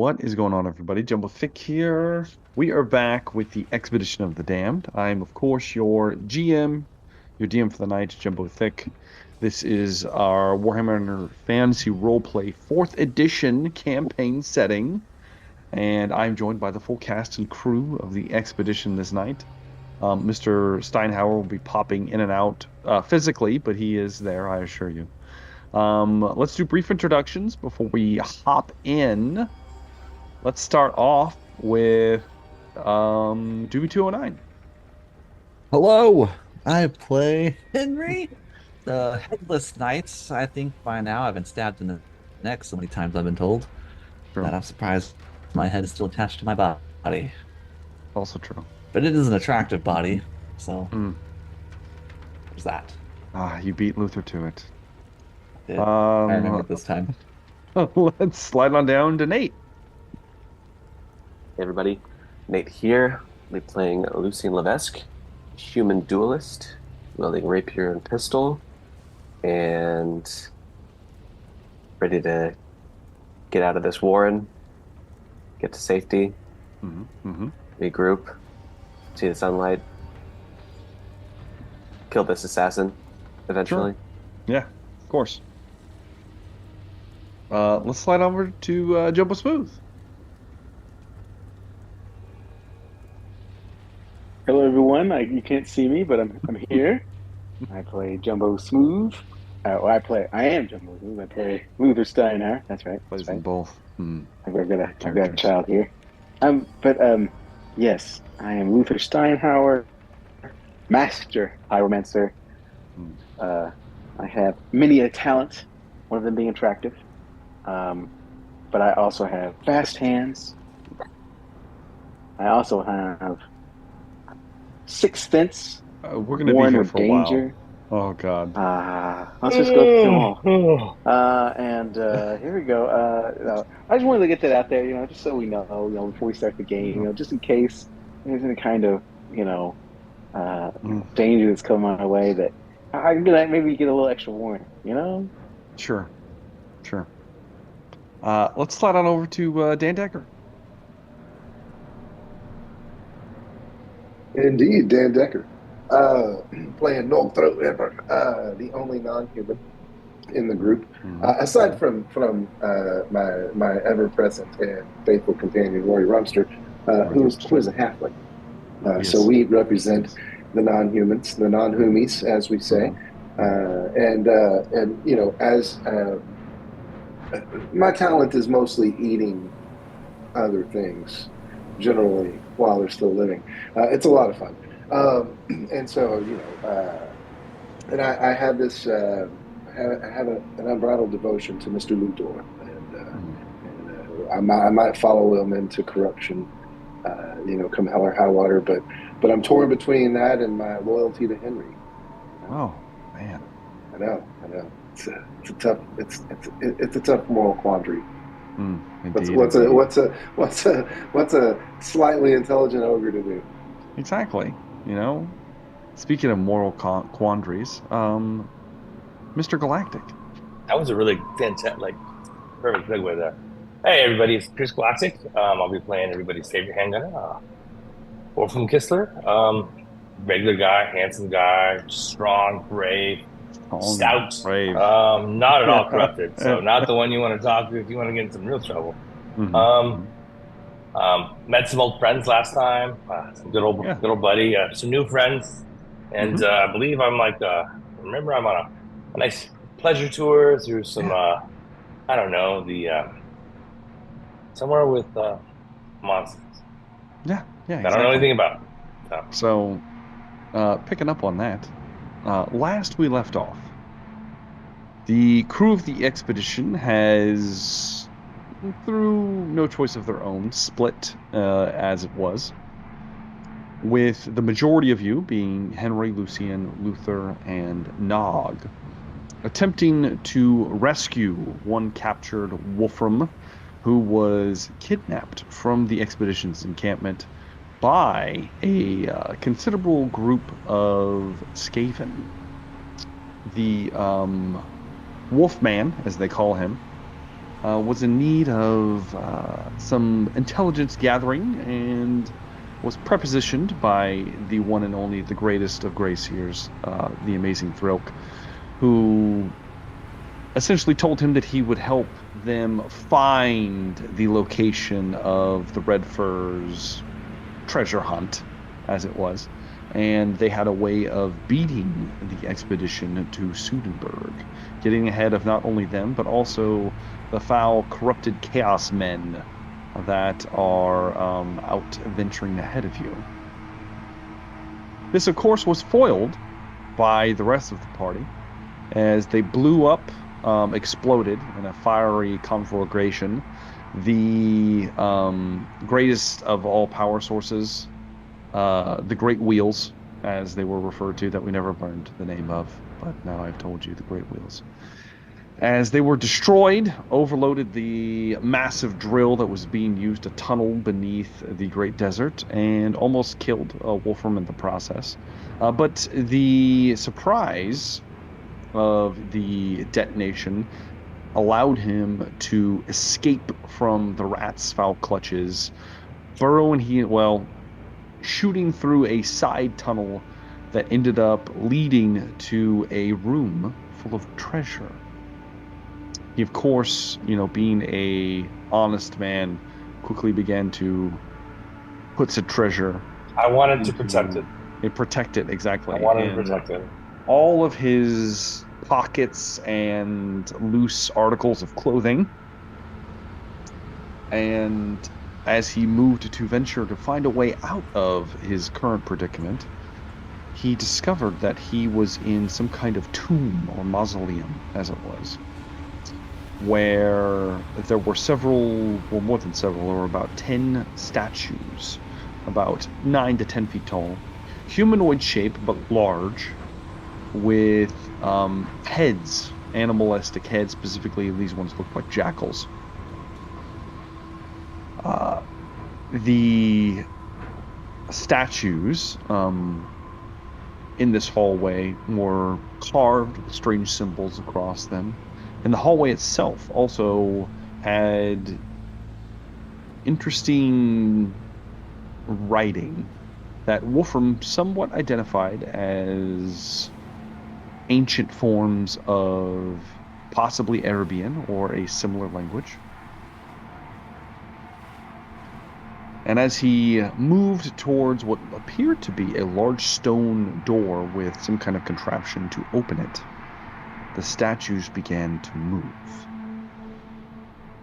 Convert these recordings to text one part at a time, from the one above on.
What is going on, everybody? Jumbo Thick here. We are back with the Expedition of the Damned. I'm, of course, your GM, your DM for the night, Jumbo Thick. This is our Warhammer Fantasy Roleplay 4th edition campaign setting, and I'm joined by the full cast and crew of the expedition this night. Mr. Steinhauer will be popping in and out physically, but he is there, I assure you. Let's do brief introductions before we hop in. Let's start off with 2v209. Hello, I play Henry, the Headless Knights. I think by now I've been stabbed in the neck so many times I've been told True. that I'm surprised my head is still attached to my body. Also true. But it is an attractive body, so Mm. there's that. You beat Luther to it. I remember Um, it this time. let's slide on down to Nate. Hey everybody, Nate here. I'll be playing Lucien Levesque, human duelist, wielding rapier and pistol, and ready to get out of this warren, get to safety, regroup, see the sunlight, kill this assassin eventually. Sure. Yeah, of course. Let's slide over to Jumbo Smooth. Hello, everyone. You can't see me, but I'm here. I play Jumbo Smooth. I am Jumbo Smooth. I play Luther Steiner. That's right. Plays That's in right. both. I've got a child here. Yes, I am Luther Steinhauer, master pyromancer. I have many a talent, one of them being attractive. But I also have fast hands. I also have sixth sense. We're going to be Warren here with for danger. a while. Oh, God. Let's just go through them all. Here we go. I just wanted to get that out there, just so we know, before we start the game, just in case there's any kind of, danger that's coming my way, that I can maybe get a little extra warning. Sure. Let's slide on over to Dan Decker. Indeed, Dan Decker. Playing Noel Throat Ripper, the only non-human in the group, aside from my ever-present and faithful companion, Rory Rumster, who is a halfling. Yes. So we represent the non-humans, the non-humies, as we say. As my talent is mostly eating other things, generally, while they're still living. It's a lot of fun. And so, and I have this, I have an unbridled devotion to Mr. Luthor, and I might follow him into corruption, come hell or high water, but I'm torn between that and my loyalty to Henry. Oh, man. I know. It's a tough moral quandary. Indeed, What's a slightly intelligent ogre to do? Exactly. Speaking of moral quandaries, Mr. Galactic. That was a really fantastic, perfect segue there. Hey, everybody, it's Chris Galactic. I'll be playing everybody's favorite handgun, Orphan Kistler. Regular guy, handsome guy, strong, brave, stout, brave. not at all corrupted. So not the one you want to talk to if you want to get in some real trouble. Met some old friends last time, some good old buddy, some new friends, and I believe I'm remember I'm on a nice pleasure tour through some, I don't know, somewhere with monsters. Yeah, exactly. I don't know anything about. So picking up on that, last we left off, the crew of the expedition has, through no choice of their own, split as it was, with the majority of you being Henry, Lucien, Luther, and Nog, attempting to rescue one captured Wolfram who was kidnapped from the expedition's encampment by a considerable group of Skaven. The Wolfman, as they call him, was in need of some intelligence gathering and was prepositioned by the one and only, the greatest of Grayseers, the amazing Thrilk, who essentially told him that he would help them find the location of the Red Fur's treasure hunt, as it was. And they had a way of beating the expedition to Sudenburg, getting ahead of not only them, but also the foul, corrupted chaos men that are out venturing ahead of you. This, of course, was foiled by the rest of the party as they blew up, exploded in a fiery conflagration, the greatest of all power sources, the Great Wheels, as they were referred to, that we never learned the name of, but now I've told you, the Great Wheels. As they were destroyed, overloaded the massive drill that was being used to tunnel beneath the Great Desert, and almost killed Wolfram in the process. But the surprise of the detonation allowed him to escape from the rat's foul clutches, shooting through a side tunnel that ended up leading to a room full of treasure. He, of course, being a honest man, quickly began to put the treasure. I wanted to protect it. Protect it, exactly. I wanted to protect it. All of his pockets and loose articles of clothing. And as he moved to venture to find a way out of his current predicament, he discovered that he was in some kind of tomb or mausoleum, as it was, where there were more than several, there were about 10 statues, about 9 to 10 feet tall, humanoid shape, but large, with heads, animalistic heads. Specifically, these ones looked like jackals. The statues in this hallway were carved with strange symbols across them. And the hallway itself also had interesting writing that Wolfram somewhat identified as ancient forms of possibly Arabian or a similar language. And as he moved towards what appeared to be a large stone door with some kind of contraption to open it, the statues began to move.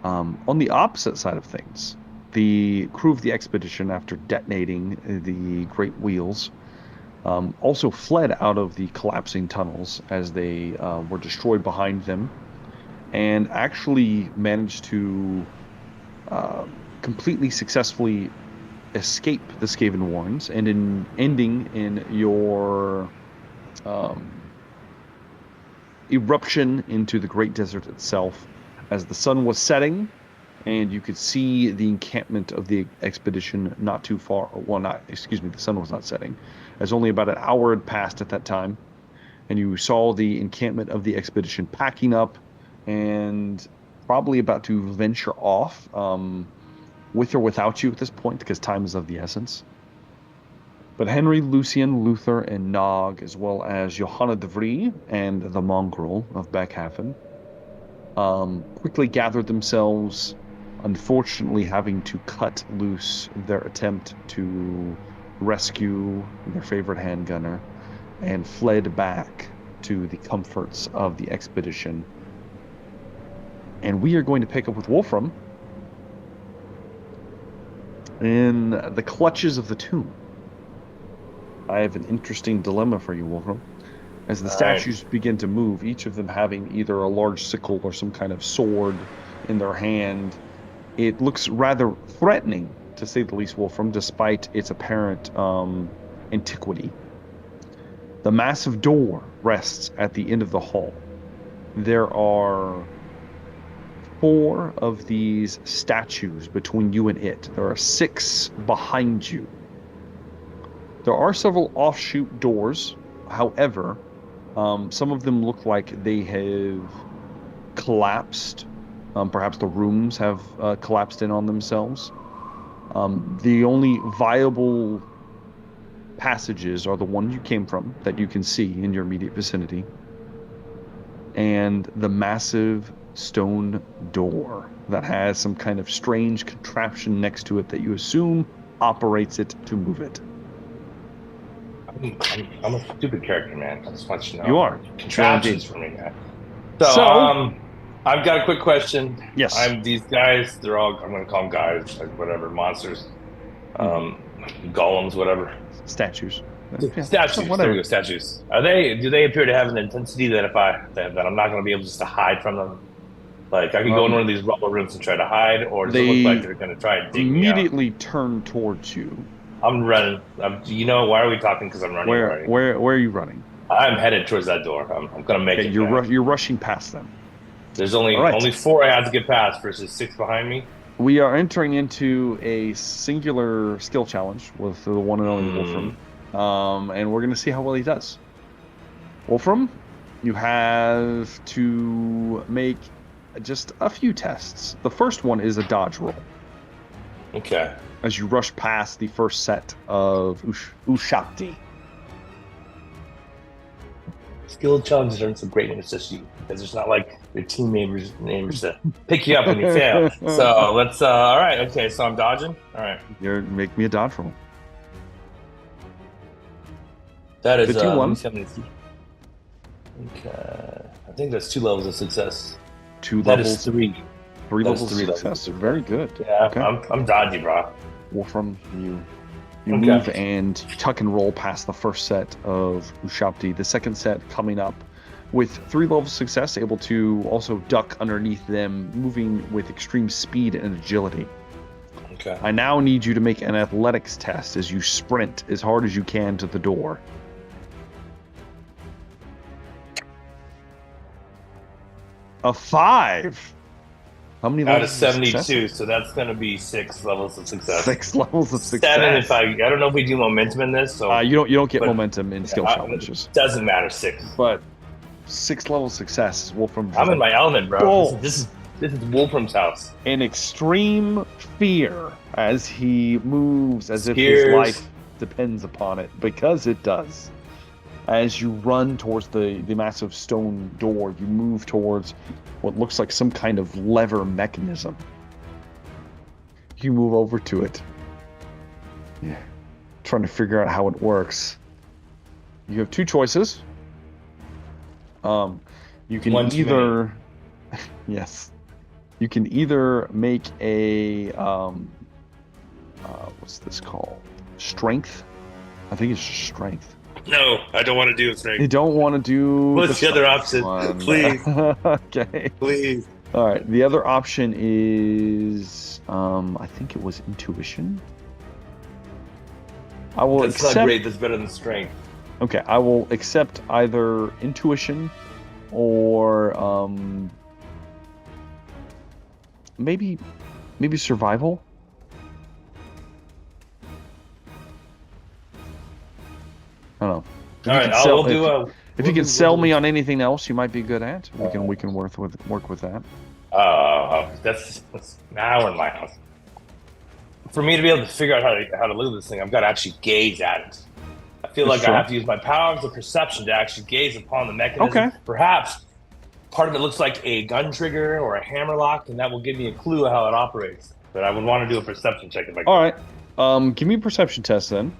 On the opposite side of things, the crew of the expedition, after detonating the Great Wheels, also fled out of the collapsing tunnels as they were destroyed behind them, and actually managed to completely successfully escape the Skaven Warrens, and ending in your eruption into the Great Desert itself as the sun was setting, and you could see the encampment of the expedition not too far. The sun was not setting, as only about an hour had passed at that time, and you saw the encampment of the expedition packing up and probably about to venture off, with or without you at this point, because time is of the essence. But Henry, Lucian, Luther, and Nog, as well as Johanna de Vries and the mongrel of Beckhaven, quickly gathered themselves, unfortunately having to cut loose their attempt to rescue their favorite handgunner, and fled back to the comforts of the expedition. And we are going to pick up with Wolfram in the clutches of the tomb. I have an interesting dilemma for you, Wolfram. As the statues begin to move, each of them having either a large sickle or some kind of sword in their hand, it looks rather threatening, to say the least, Wolfram, despite its apparent antiquity. The massive door rests at the end of the hall. There are 4 of these statues between you and it. There are 6 behind you. There are several offshoot doors. However, some of them look like they have collapsed Perhaps the rooms have collapsed in on themselves. The only viable passages are the ones you came from that you can see in your immediate vicinity, and the massive stone door that has some kind of strange contraption next to it that you assume operates it to move it. I'm a stupid character, man. I just want you to know. You are. Contraptions for me, man. So, So- I've got a quick question. Yes. These guys, I'm going to call them guys, like whatever, monsters, golems, whatever. Statues. Yeah, Statues. whatever. There we go, statues. Do they appear to have an intensity that that I'm not going to be able just to hide from them? Like, I could go in one of these rubble rooms and try to hide, or does it look like they're going to try and dig me out? Immediately turn towards you. I'm running. Why are we talking? Because I'm running already. Where are you running? I'm headed towards that door. I'm going to make it. You're rushing past them. There's only 4 I have to get past versus 6 behind me. We are entering into a singular skill challenge with the one and only Wolfram. And we're going to see how well he does. Wolfram, you have to make just a few tests. The first one is a dodge roll. Okay. As you rush past the first set of Ushapti. Skill challenges aren't so great when it's just you, because it's not like your team neighbors to pick you up when you fail. So let's. All right. Okay. So I'm dodging. All right. Make me a dodge roll. That is 51. Okay. I think that's 2 levels of success. 2 That levels. is 3. 3 That is levels 3 of levels. success. Very good. Yeah. Okay. I'm dodgy, bro. Wolfram, you Okay. move and tuck and roll past the first set of Ushapti. The second set coming up with 3 levels of success, able to also duck underneath them, moving with extreme speed and agility. Okay. I now need you to make an athletics test as you sprint as hard as you can to the door. A 5. How many Out of levels 72, success? so that's going to be 6 levels of success. 6 levels of success. 7 if I don't know if we do momentum in this. So You don't get but- momentum in skill challenges. Doesn't matter. 6. But 6 level success, Wolfram. I'm in my element, bro. Balls. This is Wolfram's house. In extreme fear as he moves as if Spears. his life depends upon it, because it does. As you run towards the massive stone door, you move towards what looks like some kind of lever mechanism. You move over to it. Yeah. Trying to figure out how it works. You have 2 choices. You can One too either yes. You can either make a what's this called? Strength? I think it's just strength. No, I don't want to do it. You don't want to do What's the other strength option? one. Please. Okay. Please. All right. The other option is I think it was intuition. I will That's accept not great. That's better than strength. Okay, I will accept either intuition or maybe survival. I don't know. All right, I'll do If you can sell me on anything else, you might be good at. We can work with that. That's now in my house. For me to be able to figure out how to look at this thing, I've got to actually gaze at it. I feel like Sure. I have to use my powers of perception to actually gaze upon the mechanism. Okay. Perhaps part of it looks like a gun trigger or a hammer lock, and that will give me a clue how it operates. But I would want to do a perception check if I could. All right. Give me a perception test then.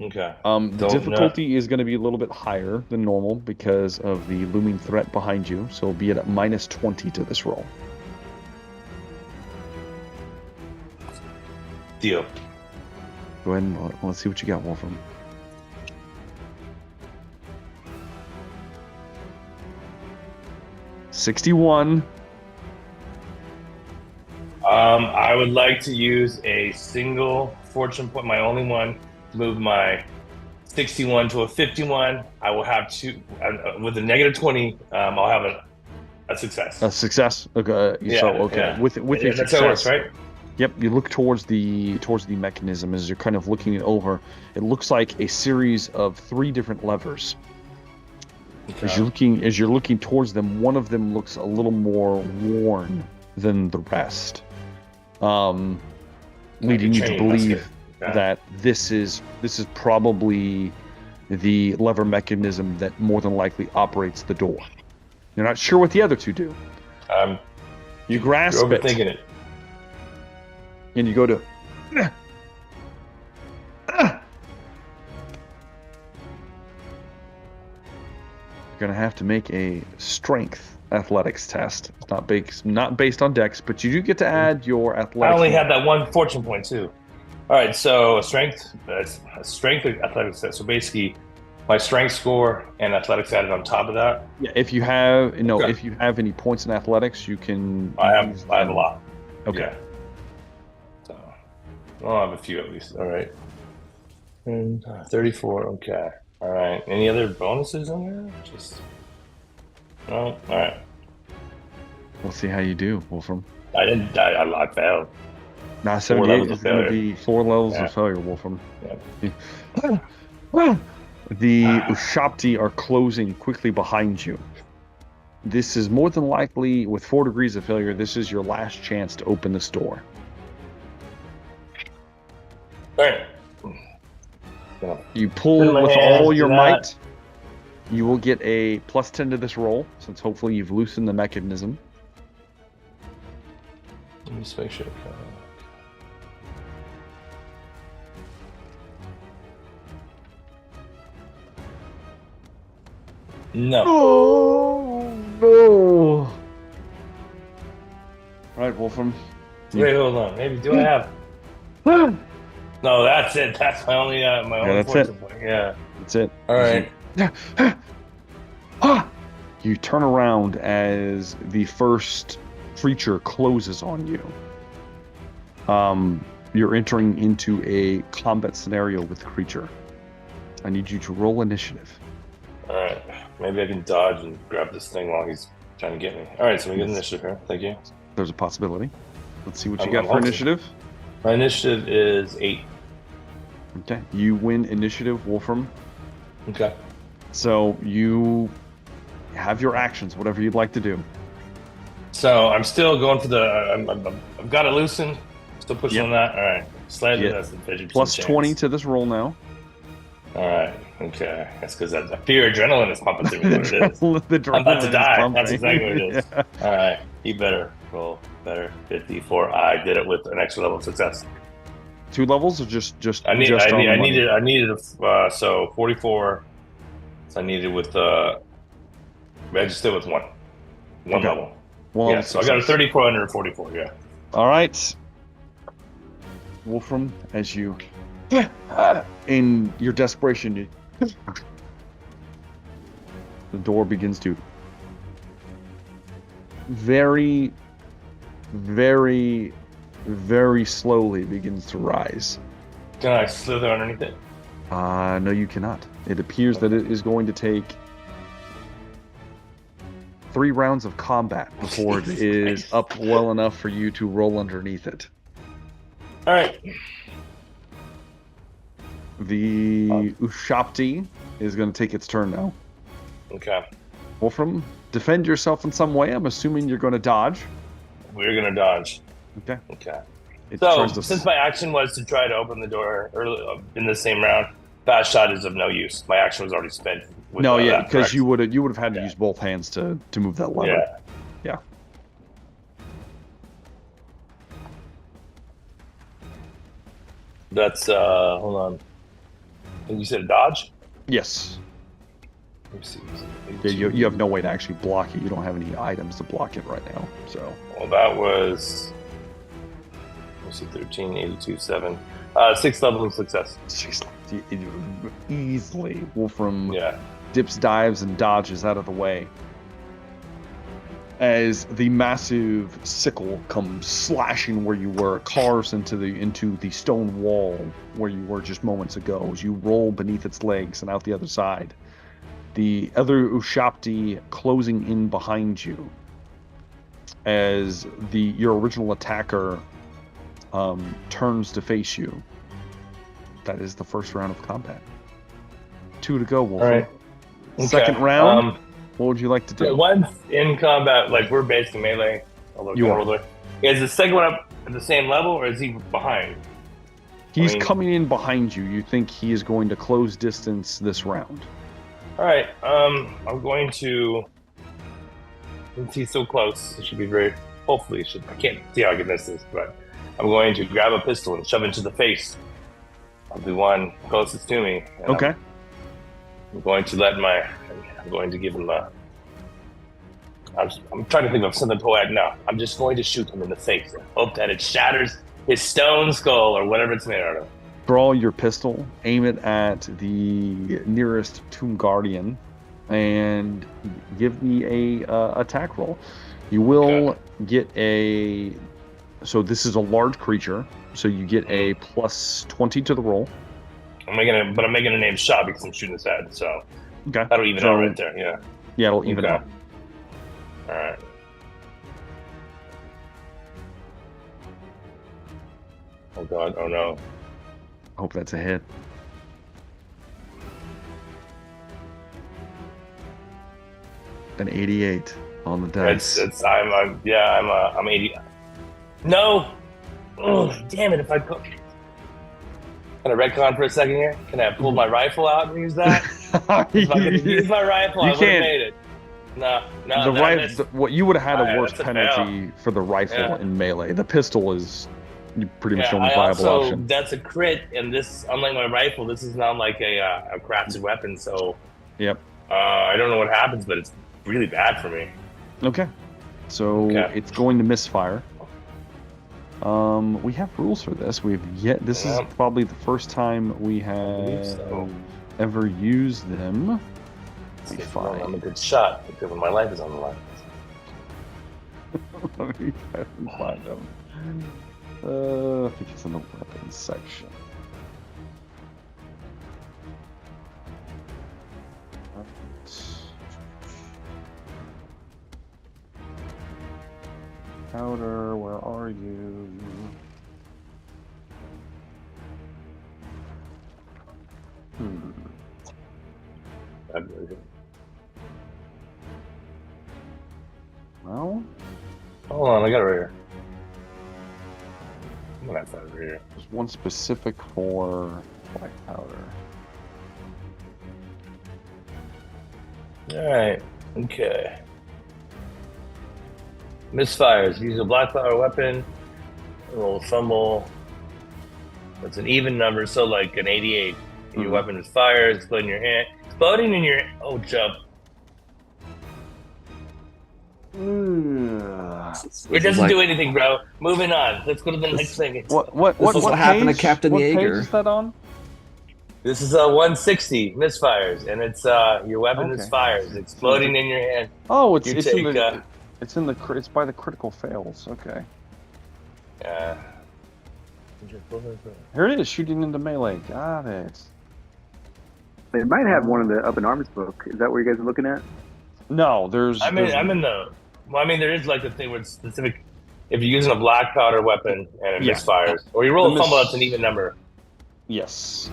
Okay. The difficulty is going to be a little bit higher than normal because of the looming threat behind you, so it'll be at -20 to this roll. Deal. Go ahead and let's see what you got, Wolfram. $61. I would like to use a single fortune point, my only one, to move my 61 to a 51. I will have with a -20. I'll have a success. A success. Okay. Yeah. With your That's how it works, success, right? Yep. You look towards the mechanism as you're kind of looking it over. It looks like a series of 3 different levers. Okay. As you're looking towards them, one of them looks a little more worn than the rest, leading you to Training, believe that's good. that this is probably the lever mechanism that more than likely operates the door. You're not sure what the other two do. You grasp You're overthinking it. and you go to. You're gonna have to make a strength athletics test. It's not based on dex, but you do get to add your athletics. I only had that one fortune point too. All right, so a strength athletics test. So basically, my strength score and athletics added on top of that. Yeah, if you have Okay. if you have any points in athletics, you can. I have a lot. Okay. Yeah. So I'll have a few at least. All right. And 34. Okay. All right. Any other bonuses in there? Just no. All right. We'll see how you do, Wolfram. I didn't. I failed. Now 4 78 levels is of going to failure. be 4 levels Yeah. of failure, Wolfram. Yeah. The Ushapti are closing quickly behind you. This is more than likely, with 4 degrees of failure, this is your last chance to open this door. All right. Yeah. You pull Put my with hands all to your that. might. You will get a +10 to this roll, since hopefully you've loosened the mechanism. Let me just make sure. No. Oh, no. All right, Wolfram. Wait, hold on. Maybe do I have? No, that's it. That's my only only that's fortune it. point. Yeah. That's it. All right. You turn around as the first creature closes on you. You're entering into a combat scenario with the creature. I need you to roll initiative. All right. Maybe I can dodge and grab this thing while he's trying to get me. All right. So we get initiative here. Thank you. There's a possibility. Let's see what you I'm got for hoping. initiative. My initiative is 8. Okay. You win initiative, Wolfram. Okay. So you have your actions, whatever you'd like to do. So I'm still going for the. I've got it loosened. Still pushing Yep. on that. All right. Slightly Yeah. less than 50%. Plus chance. 20 to this roll now. All right. Okay. That's because that fear adrenaline is pumping through me. What it is. The I'm about adrenaline to is die. pumping. That's exactly what it is. Yeah. All right. You better roll better. 54. I did it with an extra level of success. 2 levels or just I needed money? so 44. So I needed with I just did with one Okay. level. Well, Yeah. So I got a 3,444. Yeah. All right. Wolfram, as you in your desperation, the door begins to very, very, very slowly begins to rise. Can I slither underneath it? No, you cannot. It appears that it is going to take 3 rounds of combat before it is up well enough for you to roll underneath it. All right. The Ushapti is going to take its turn now. Okay. Wolfram, defend yourself in some way. I'm assuming you're going to dodge. We're gonna dodge. Okay. Okay. It So tries to since my action was to try to open the door early in the same round, fast shot is of no use. My action was already spent. With no, yeah, that, because correct? you would have had to Yeah. use both hands to move that lever. Yeah. Yeah. That's hold on. I think you said dodge? Yes. Let me see. Yeah, you have no way to actually block it. You don't have any items to block it right now. So. Well, that was. Let me see, 13, 82, 7. 6 level of success. Easily, Wolfram Yeah. dips, dives, and dodges out of the way as the massive sickle comes slashing where you were, carves into the stone wall where you were just moments ago. As you roll beneath its legs and out the other side, the other Ushapti closing in behind you as your original attacker turns to face you. That is the first round of combat. 2 to go, Wolfram. All right. Okay. Second round. What would you like to do? Once in combat, like we're basically melee. Although You are. Is the second one up at the same level, or is he behind? He's coming in behind you. You think he is going to close distance this round. All right. I'm going to. Since he's so close, it should be very. Hopefully, it should. I can't see how I can miss this, but I'm going to grab a pistol and shove it into the face of the one closest to me. Okay. I'm going to I'm going to give him a. I'm trying to think of something poetic. No, I'm just going to shoot him in the face and hope that it shatters his stone skull or whatever it's made out of. Draw your pistol, aim it at the nearest Tomb Guardian, and give me a attack roll. You will get a. So this is a large creature, so you get a plus 20 to the roll. I'm making a named shot because I'm shooting his head, so Okay. that'll even out right there. Yeah. Yeah, it'll even out. All right. Oh God! Oh no! Hope that's a hit. An 88 on the dice. I'm 80. No! Oh, damn it! If I put. Can I retcon for a second here? Can I pull my rifle out and use that? If I could use my rifle, I would have made it. No. What you would have had a worse that's a penalty for the rifle in melee. The pistol is pretty much the only I viable also, option. That's a crit, and this, unlike my rifle, this is not like a crafted weapon. So, Yep. I don't know what happens, but it's really bad for me. Okay. So it's going to misfire. We have rules for this. This is probably the first time we have ever used them. I'm a good shot because my life is on the line. Let me find them. I think it's in the weapons section. Powder, where are you? Well, hold on, I got it right here. I'm gonna have that over here. There's one specific for black powder. Alright, okay. Misfires. Use a black powder weapon. Roll a fumble. It's an even number, so like an 88. Your weapon is fires, exploding in your hand. Exploding in your. Oh, jump. It doesn't do anything, bro. Moving on. Let's go to the next thing. What happened to Captain Yeager? What page is that on? This is 160 misfires, and it's your weapon is fires, exploding in your hand. Oh, it's by the critical fails. Okay. Yeah. Here it is, shooting into melee. Got it. They might have one in the Up in Arms book. Is that where you guys are looking at? No, there is like the thing where it's specific. If you're using a black powder weapon and it misfires, or you roll a fumble, that's an even number. Yes.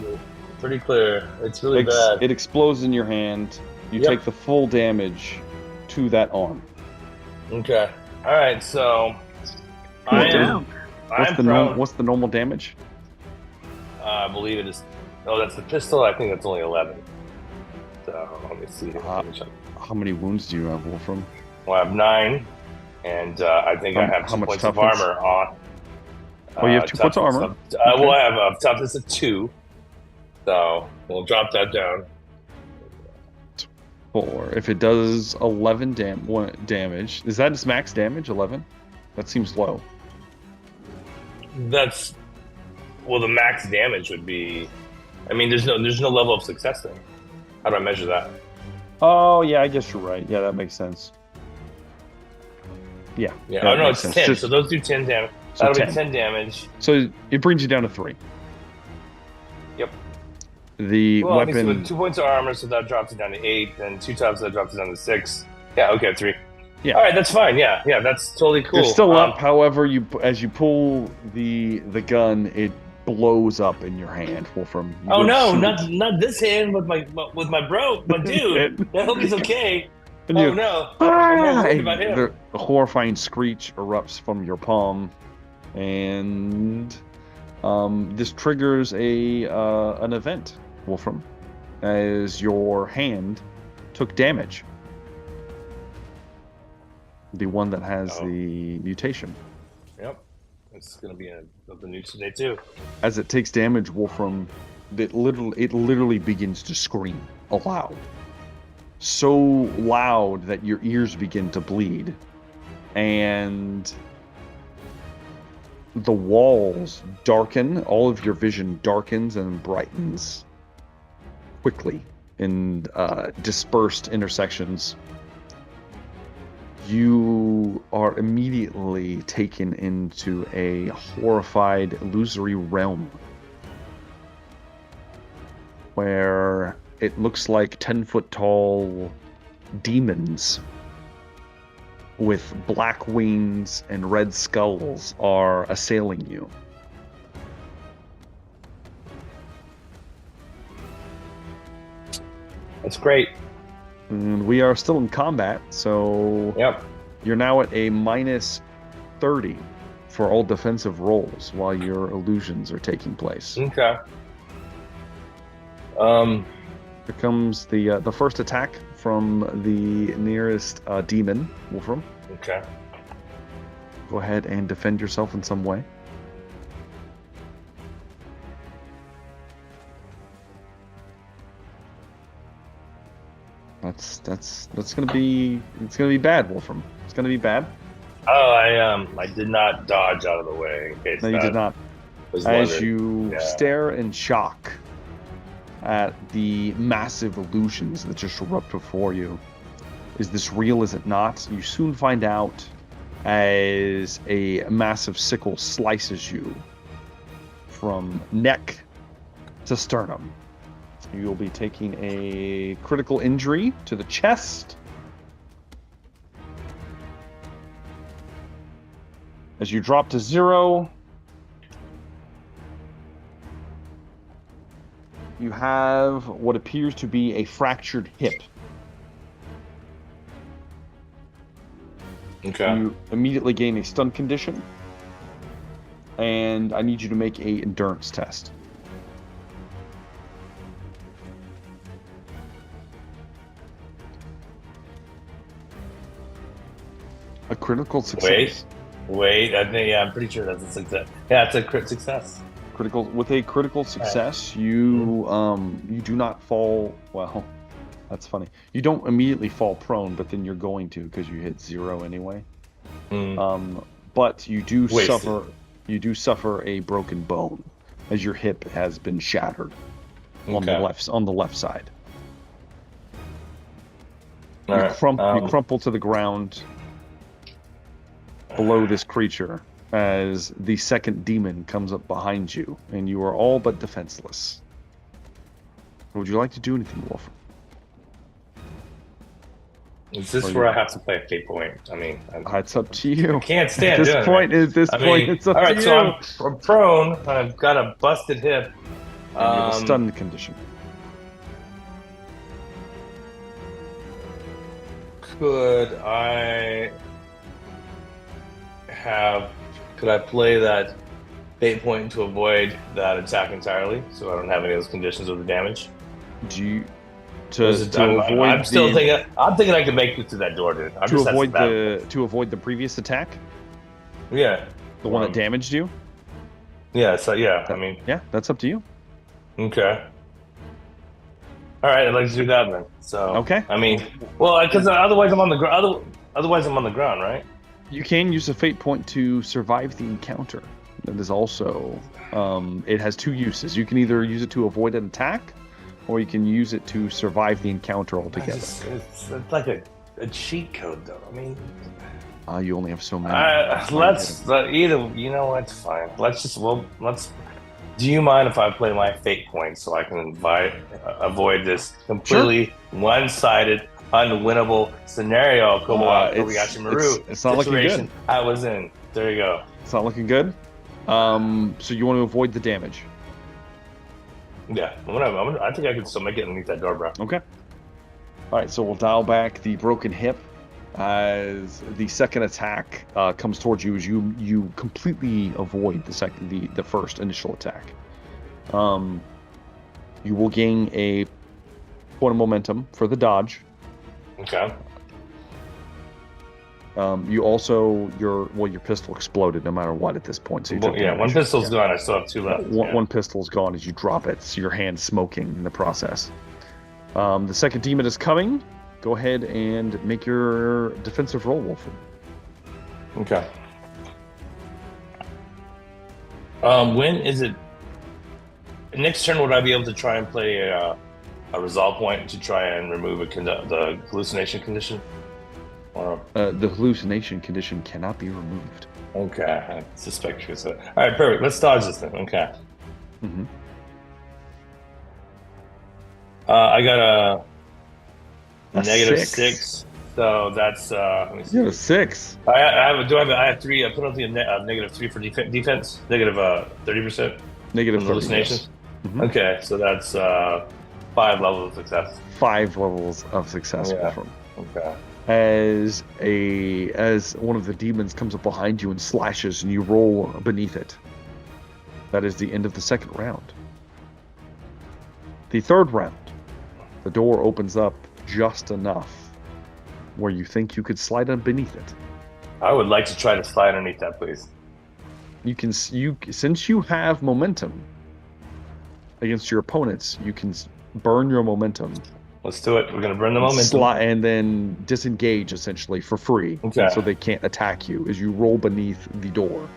Pretty clear. It's really bad. It explodes in your hand. You take the full damage to that arm. Okay. All right. So What's the normal damage? I believe it is. Oh, that's the pistol. I think that's only 11. So let me see. How many wounds do you have, Wolfram? Well, I have 9, and I think I have 2 points of armor on. Oh, you have 2 points of armor? Well, I have toughness of 2. So we'll drop that down. 4. If it does 11 damage, is that its max damage? 11? That seems low. The max damage would be. I mean, there's no level of success there. How do I measure that? Oh yeah, I guess you're right. Yeah, that makes sense. Yeah. Yeah. Oh no, it's 10. So those do 10 damage. That'll be 10 damage. So it brings you down to 3. Yep. The weapon. With 2 points of armor, so that drops it down to 8, and 2 times that drops it down to 6. Yeah. Okay. 3. Yeah. All right, that's fine. Yeah, that's totally cool. You're still up. However, as you pull the gun, it blows up in your hand. Wolfram. Oh no, not this hand with my bro, my dude. I hope he's okay. And Oh you, no! I'm more worried and about him. a horrifying screech erupts from your palm, and this triggers an event, Wolfram, as your hand took damage. The one that has the mutation. Yep. It's gonna be the news today too. As it takes damage, Wolfram, it literally begins to scream aloud. So loud that your ears begin to bleed. And the walls darken, all of your vision darkens and brightens quickly in dispersed intersections. You are immediately taken into a horrified, illusory realm where it looks like 10-foot tall demons with black wings and red skulls are assailing you. That's great. And we are still in combat, so Yep. you're now at a minus 30 for all defensive rolls while your illusions are taking place. Okay. Here comes the first attack from the nearest demon, Wolfram. Okay. Go ahead and defend yourself in some way. That's gonna be bad, Wolfram. It's gonna be bad. Oh, I did not dodge out of the way in case. No, you did not. Was As wondering. you stare in shock at the massive illusions that just erupt before you. Is this real? Is it not? You soon find out as a massive sickle slices you from neck to sternum. You'll be taking a critical injury to the chest. As you drop to 0, you have what appears to be a fractured hip. Okay. You immediately gain a stun condition, and I need you to make a endurance test. A critical success. Wait. I think I'm pretty sure that's a success. Yeah, it's a crit success. With a critical success, you do not fall. Well, that's funny. You don't immediately fall prone, but then you're going to because you hit 0 anyway. But you do suffer. You do suffer a broken bone, as your hip has been shattered on the left side. You crumple to the ground below this creature as the second demon comes up behind you, and you are all but defenseless. Would you like to do anything, Wolfram? Is this where I have to play a fate point? I mean, it's up to you. I can't stand at this point. At this point, it's up to you. All right, so I'm prone. I've got a busted hip. And you have a stun condition. Could I play that fate point to avoid that attack entirely, so I don't have any of those conditions of the damage? Do you I'm thinking I can make it to that door, dude. To avoid the previous attack? Yeah. The one that damaged you? Yeah, so I mean, yeah, that's up to you. Okay. All right, I'd like to do that then. So okay. I mean, well, because otherwise I'm on the ground. Otherwise I'm on the ground, right? You can use a fate point to survive the encounter. That is also, it has two uses. You can either use it to avoid an attack, or you can use it to survive the encounter altogether. It's like a cheat code, though. I mean, you only have so many. Either. You know what? Fine. Let's. Do you mind if I play my fate point so I can avoid this completely one-sided, unwinnable scenario? Kobayashi Maru it's not looking good. I was in. There you go. It's not looking good. So you want to avoid the damage? Yeah, I think I can still make it underneath that door, bro. Okay. All right, so we'll dial back the broken hip as the second attack comes towards you. As you completely avoid the first initial attack. You will gain a point of momentum for the dodge. Okay. You also your pistol exploded no matter what at this point. So you took Yeah, damage. one pistol's gone. I still have two left. One pistol's gone as you drop it. So your hand's smoking in the process. The second demon is coming. Go ahead and make your defensive roll, Wolfram. Okay. When is it? Next turn, would I be able to try and play a resolve point to try and remove the hallucination condition? Or... The hallucination condition cannot be removed. Okay, I suspect you said. All right, perfect. Let's dodge this then. Okay. Mm-hmm. I got a -6. -6, so that's. Let me see. You have a 6. I have 3. I put on the -3 for defense. Negative 30%. Negative hallucinations. Yes. Mm-hmm. Okay, so that's 5 levels of success. 5 levels of success, Yeah. Wolfram. Okay. As one of the demons comes up behind you and slashes, and you roll beneath it. That is the end of the second round. The third round, the door opens up just enough where you think you could slide on beneath it. I would like to try to slide underneath that, please. Since you have momentum against your opponents, you can burn your momentum. Let's do it. We're gonna burn the momentum. And then disengage essentially for free, Okay. so they can't attack you as you roll beneath the door.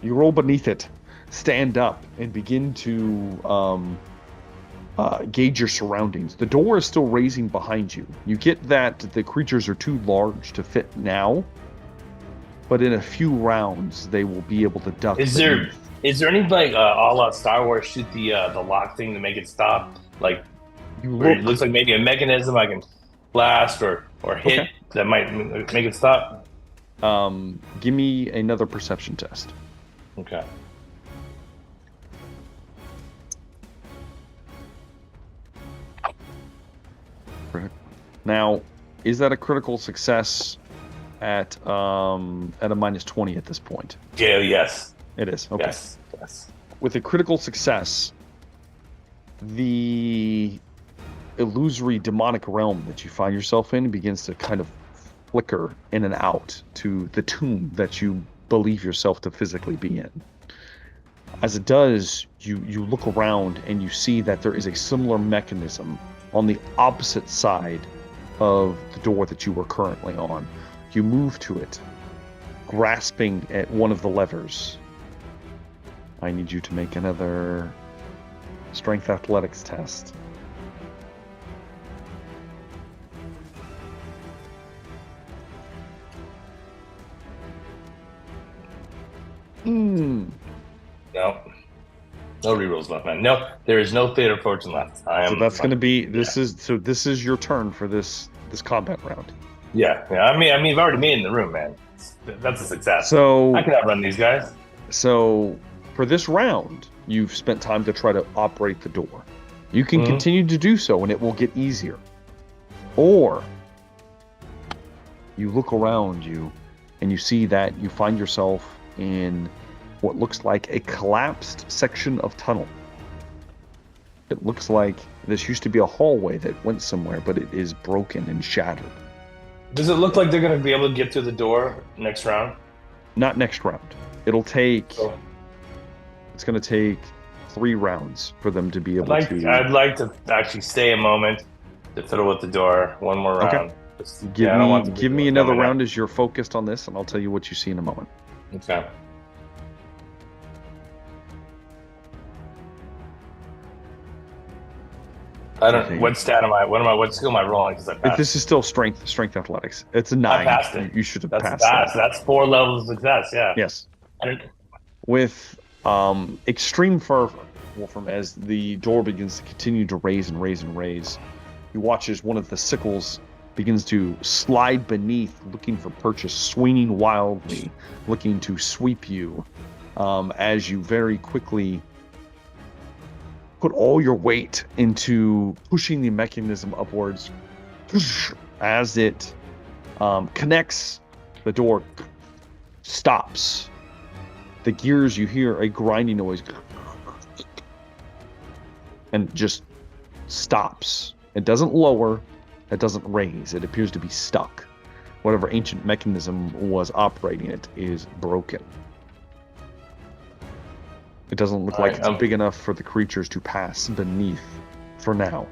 You roll beneath it, stand up, and begin to gauge your surroundings. The door is still raising behind you. You get that the creatures are too large to fit now, but in a few rounds they will be able to duck. Is there any like a la Star Wars shoot the lock thing to make it stop? Like it looks like maybe a mechanism I can blast or hit that might make it stop. Give me another perception test. Okay. Now, is that a critical success at a -20 at this point? Yeah. Yes. It is. Okay. Yes. Yes. With a critical success, the illusory demonic realm that you find yourself in begins to kind of flicker in and out to the tomb that you believe yourself to physically be in. As it does, you look around and you see that there is a similar mechanism on the opposite side of the door that you were currently on. You move to it, grasping at one of the levers. I need you to make another strength athletics test. No. No rerolls left, man. No, there is no fate or fortune left. So that's going to be this is your turn for this combat round. Yeah. I mean, you've already made it in the room, man. That's a success. So I can outrun these guys. So for this round, you've spent time to try to operate the door. You can continue to do so, and it will get easier. Or you look around you, and you see that you find yourself in what looks like a collapsed section of tunnel. It looks like this used to be a hallway that went somewhere, but it is broken and shattered. Does it look like they're going to be able to get through the door next round? Not next round. It'll take... Oh. It's going to take 3 rounds for them to be able to... I'd like to actually stay a moment to fiddle with the door. One more round. Okay. Give me another round as you're focused on this, and I'll tell you what you see in a moment. Okay. I don't. Okay. What stat am I? What skill am I rolling? Because I passed. This is still strength athletics. It's a 9. I passed it. You should have That's passed fast. that. That's 4 levels of success. Yeah. Yes. I don't- With extreme fervor, Wolfram, as the door begins to continue to raise and raise and raise, you watch as one of the sickles begins to slide beneath, looking for purchase, swinging wildly, looking to sweep you, as you very quickly put all your weight into pushing the mechanism upwards, as it connects, the door stops. The gears, you hear a grinding noise and just stops. It doesn't lower, it doesn't raise. It appears to be stuck. Whatever ancient mechanism was operating it is broken. It doesn't look like it's big enough for the creatures to pass beneath for now.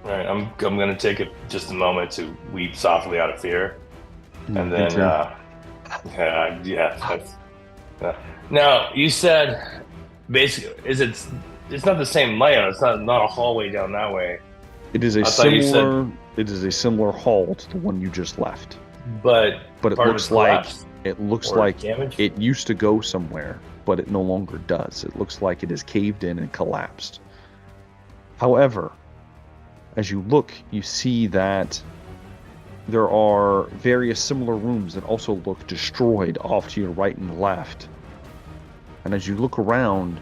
All right, I'm going to take just a moment to weep softly out of fear. And then, now, you said, basically, it's not the same layout. It's not a hallway down that way. It is a similar hall to the one you just left. But it looks like it used to go somewhere, but it no longer does. It looks like it is caved in and collapsed. However, as you look, you see that there are various similar rooms that also look destroyed off to your right and left. And as you look around,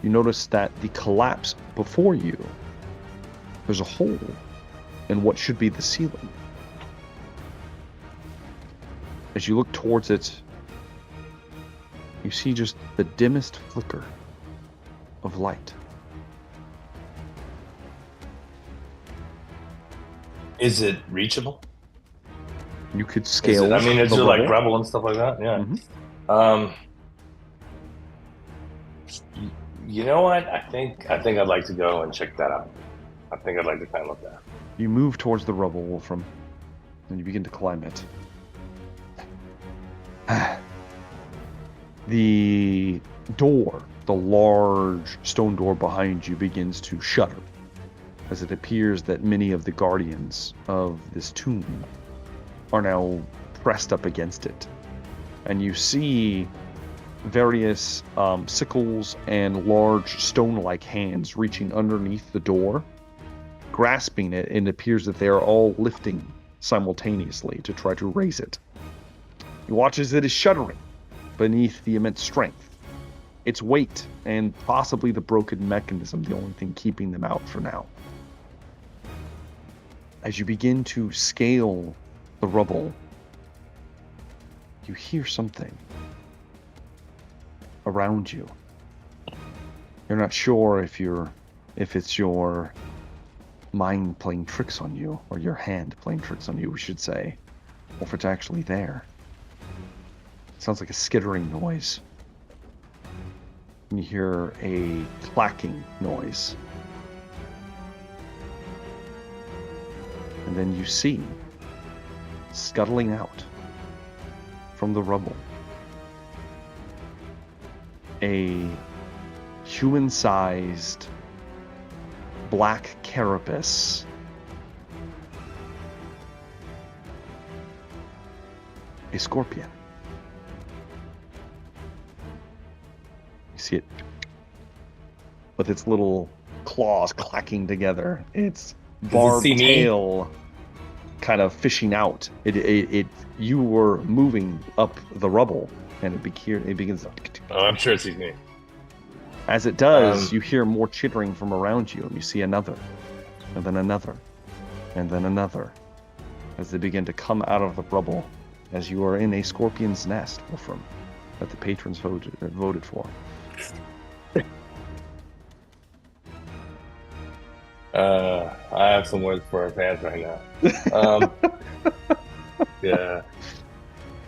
you notice that the collapse before you, there's a hole in what should be the ceiling. As you look towards it, you see just the dimmest flicker of light. Is it reachable? You could scale. Is it like rubble and stuff like that? Yeah. Mm-hmm. You know what? I think I'd like to go and check that out. I think I'd like to kind of look at that. You move towards the rubble, Wolfram, and you begin to climb it. The door, the large stone door behind you, begins to shudder, as it appears that many of the guardians of this tomb are now pressed up against it. And you see various sickles and large stone-like hands reaching underneath the door, grasping it, and it appears that they are all lifting simultaneously to try to raise it. You watch as it is shuddering beneath the immense strength. Its weight and possibly the broken mechanism, the only thing keeping them out for now. As you begin to scale the rubble, you hear something around you. You're not sure if it's your mind playing tricks on you, or your hand playing tricks on you, we should say, or if it's actually there. It sounds like a skittering noise. And you hear a clacking noise. And then you see, scuttling out from the rubble, a human-sized black carapace. A scorpion. You see it with its little claws clacking together. Its barbed tail kind of fishing out. You were moving up the rubble, and it begins. Oh, I'm sure it sees me. As it does, you hear more chittering from around you, and you see another, and then another, and then another, as they begin to come out of the rubble, as you are in a scorpion's nest, Wolfram, that the patrons voted for. I have some words for our fans right now. Yeah,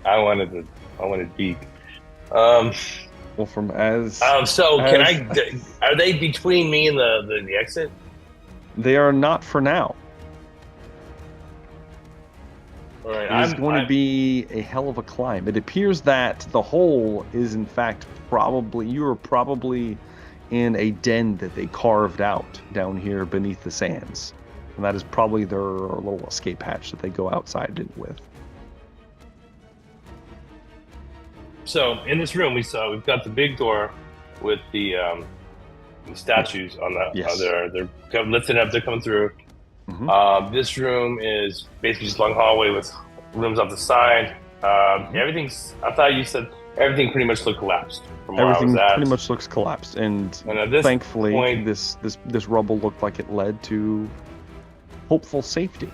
I wanted beak. Wolfram, are they between me and the exit? They are not for now. All right, it's going to be a hell of a climb. It appears that the hole is, in fact, you are probably in a den that they carved out down here beneath the sands. And that is probably their little escape hatch that they go outside with. So in this room, we've got the big door with the statues on the. Yes. They're lifting up. They're coming through. Mm-hmm. This room is basically just a long hallway with rooms off the side. Everything's. I thought you said everything pretty much looked collapsed from where Everything I was at. pretty much looks collapsed, and at this thankfully, point, this rubble looked like it led to hopeful safety.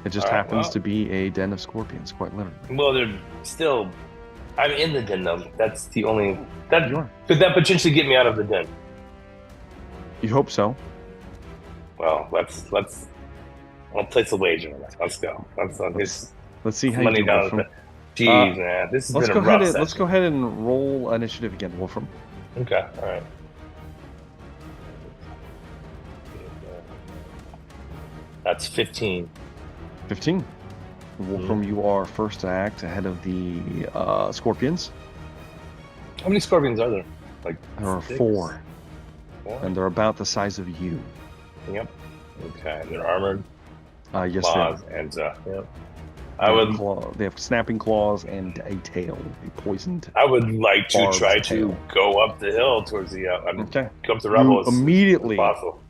It just happens to be a den of scorpions, quite literally. Well, they're still. I'm in the den though. That's the only. You are. Could that potentially get me out of the den? You hope so. Well, let's. I'll place a wager on that. Let's go. Let's see how you money do, down. Wolfram. Jeez, man, this has been a rough session. Let's go ahead and roll initiative again, Wolfram. Okay, all right. That's 15. 15. Wolfram, you are first to act ahead of the scorpions. How many scorpions are there? Like There are 6? 4, 4? and they're about the size of you. Yep. Okay, they're armored. Yes, Claws they are. and yep. They have snapping claws and a tail, a poisoned. I would like to barbed try tail. to go up the hill towards the. Okay. Go up the rubble You immediately as possible.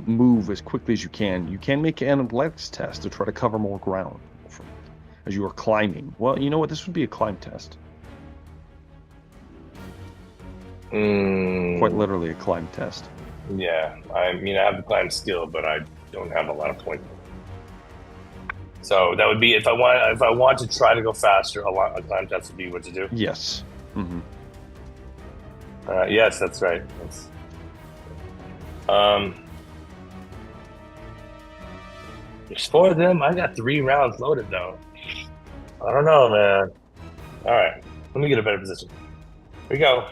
move as quickly as you can. You can make an athletics test to try to cover more ground as you are climbing. Well, you know what? This would be a climb test. Quite literally a climb test. Yeah, I mean, I have the climb skill, but I don't have a lot of points. So that would be if I want to try to go faster. A climb test would be what to do. Yes. Mm-hmm. Yes, that's right. There's 4 of them. I got 3 rounds loaded though. I don't know, man. All right, let me get a better position. Here we go.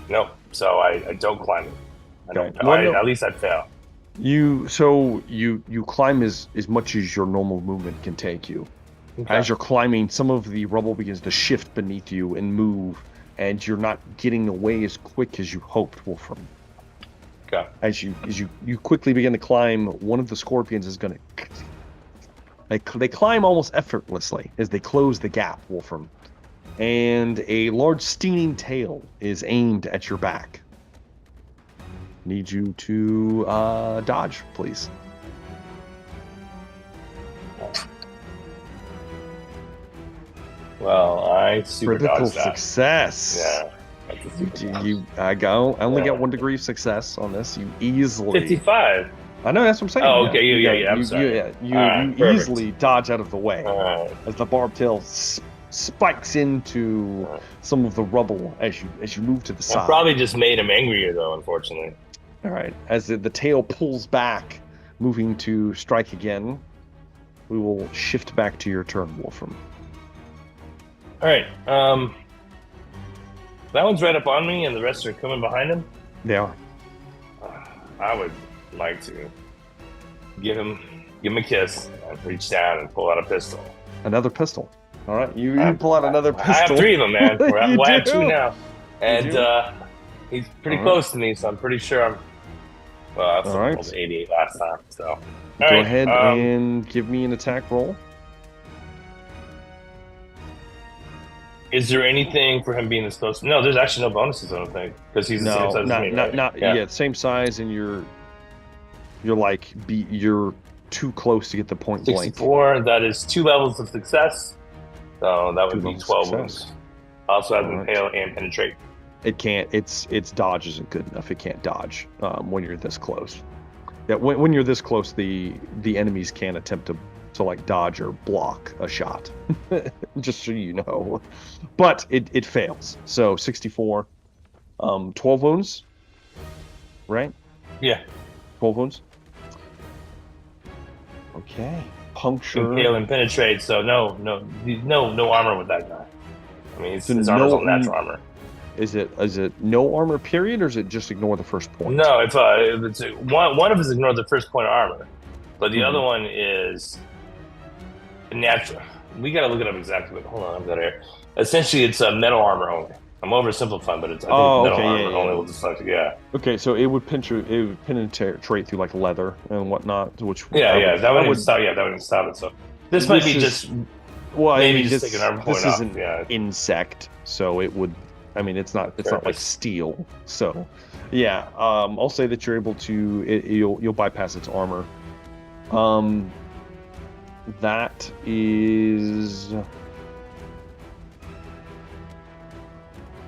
Nope. So I don't climb it. I don't. Okay. Well, no. At least I fail. You climb as much as your normal movement can take you. Okay. As you're climbing, some of the rubble begins to shift beneath you and move, and you're not getting away as quick as you hoped, Wolfram. Okay. As you quickly begin to climb, one of the scorpions is going to. They climb almost effortlessly as they close the gap, Wolfram, and a large stinging tail is aimed at your back. Need you to dodge, please. Well, I super Critical dodged that. success. Yeah. That's a super dodge. I only got 1 degree of success on this. You easily. 55. I know, that's what I'm saying. Oh, okay. Yeah. I'm sorry. You easily dodge out of the way All right. as the barbed tail spikes into some of the rubble as you move to the I side. probably just made him angrier though, unfortunately. All right. As the tail pulls back, moving to strike again, we will shift back to your turn, Wolfram. All right. That one's right up on me, and the rest are coming behind him. They are. I would like to give him a kiss and reach down and pull out a pistol. Another pistol. All right. You pull out another pistol. I have 3 of them, man. I have 2 now, and he's pretty close to me, so I'm pretty sure I'm. Well, I also rolled 88 last time, so. Go ahead and give me an attack roll. Is there anything for him being this close? No, there's actually no bonuses, I don't think, because he's the same size as me. Right? Same size, and you're too close to get the point 64. blank. That is 2 levels of success, so that would be 12 wounds. Also has impale and penetrate. It can't. Its dodge isn't good enough. It can't dodge when you're this close. Yeah, when you're this close, the enemies can't attempt to like dodge or block a shot. Just so you know, but it fails. So 64, 12 wounds, right? Yeah, 12 wounds. Okay, puncture. Impale and penetrate. So no armor with that guy. I mean, his armor's all natural armor. Is it no armor period, or is it just ignore the first point? No, if it's one of us ignores the first point of armor, but the other one is natural. We gotta look it up exactly. But hold on, I've got it here. Essentially, it's a metal armor only. I'm oversimplifying, but it's metal armor only will deflect. Yeah. Okay, so it would penetrate through like leather and whatnot, which that wouldn't stop. Yeah, that wouldn't stop it. So this might be just. Well, maybe just take an armor point off. This is an insect, so it would. I mean, it's not like steel. So, yeah, I'll say that you're able to. You'll bypass its armor. That is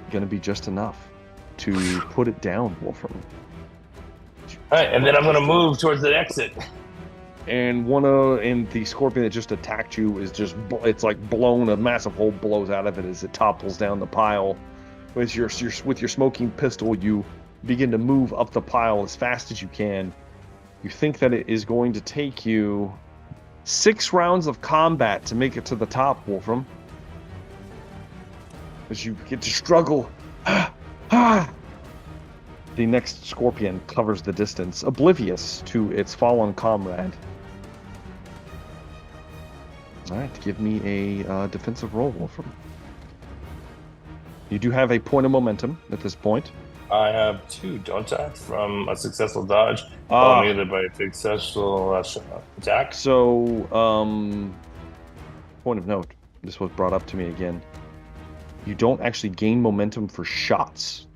going to be just enough to put it down, Wolfram. right, and then I'm going to move towards the exit. And the scorpion that just attacked you is it's like blown. A massive hole blows out of it as it topples down the pile. With your smoking pistol, you begin to move up the pile as fast as you can. You think that it is going to take you 6 rounds of combat to make it to the top, Wolfram. As you get to struggle. The next scorpion covers the distance, oblivious to its fallen comrade. All right, give me a defensive roll, Wolfram. You do have a point of momentum at this point. I have 2, don't I? From a successful dodge, followed by a successful attack. So, point of note, this was brought up to me again. You don't actually gain momentum for shots.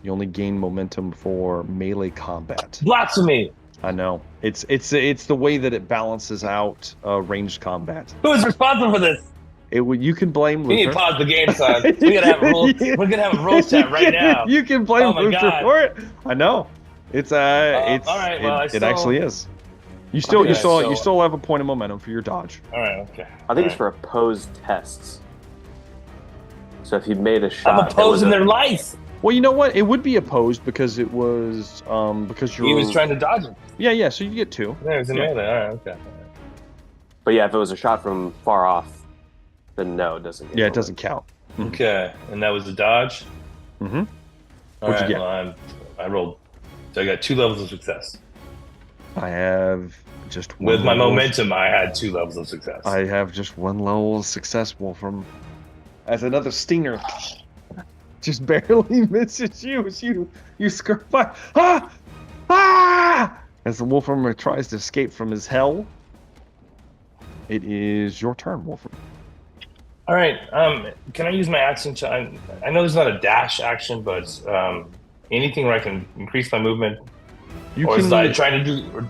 You only gain momentum for melee combat. Blasphemy! I know. It's the way that it balances out ranged combat. Who is responsible for this? You can blame Luther. We need to pause the game, son. We're gonna have a roll chat right now. You can blame Luther God. for it. I know. It's all right. Well, it actually is. You still have a point of momentum for your dodge. All right. Okay. I think it's for opposed tests. So if you made a shot, I'm opposing their life. Well, you know what? It would be opposed because it was because he was trying to dodge it. Yeah. So you get 2. Yeah, it was in melee. All right. Okay. But yeah, if it was a shot from far off, then no, it doesn't. It doesn't count. Okay, and that was the dodge. Mm-hmm. What'd you get? Well, I rolled, so I got 2 levels of success. I have just 1 with my momentum. I had 2 levels of success. I have just 1 level of success, Wolfram. As another stinger just barely misses you as you skirt by. As the Wolfram tries to escape from his hell. It is your turn, Wolfram. All right. Can I use my action? I know there's not a dash action, but anything where I can increase my movement. Is I trying to do?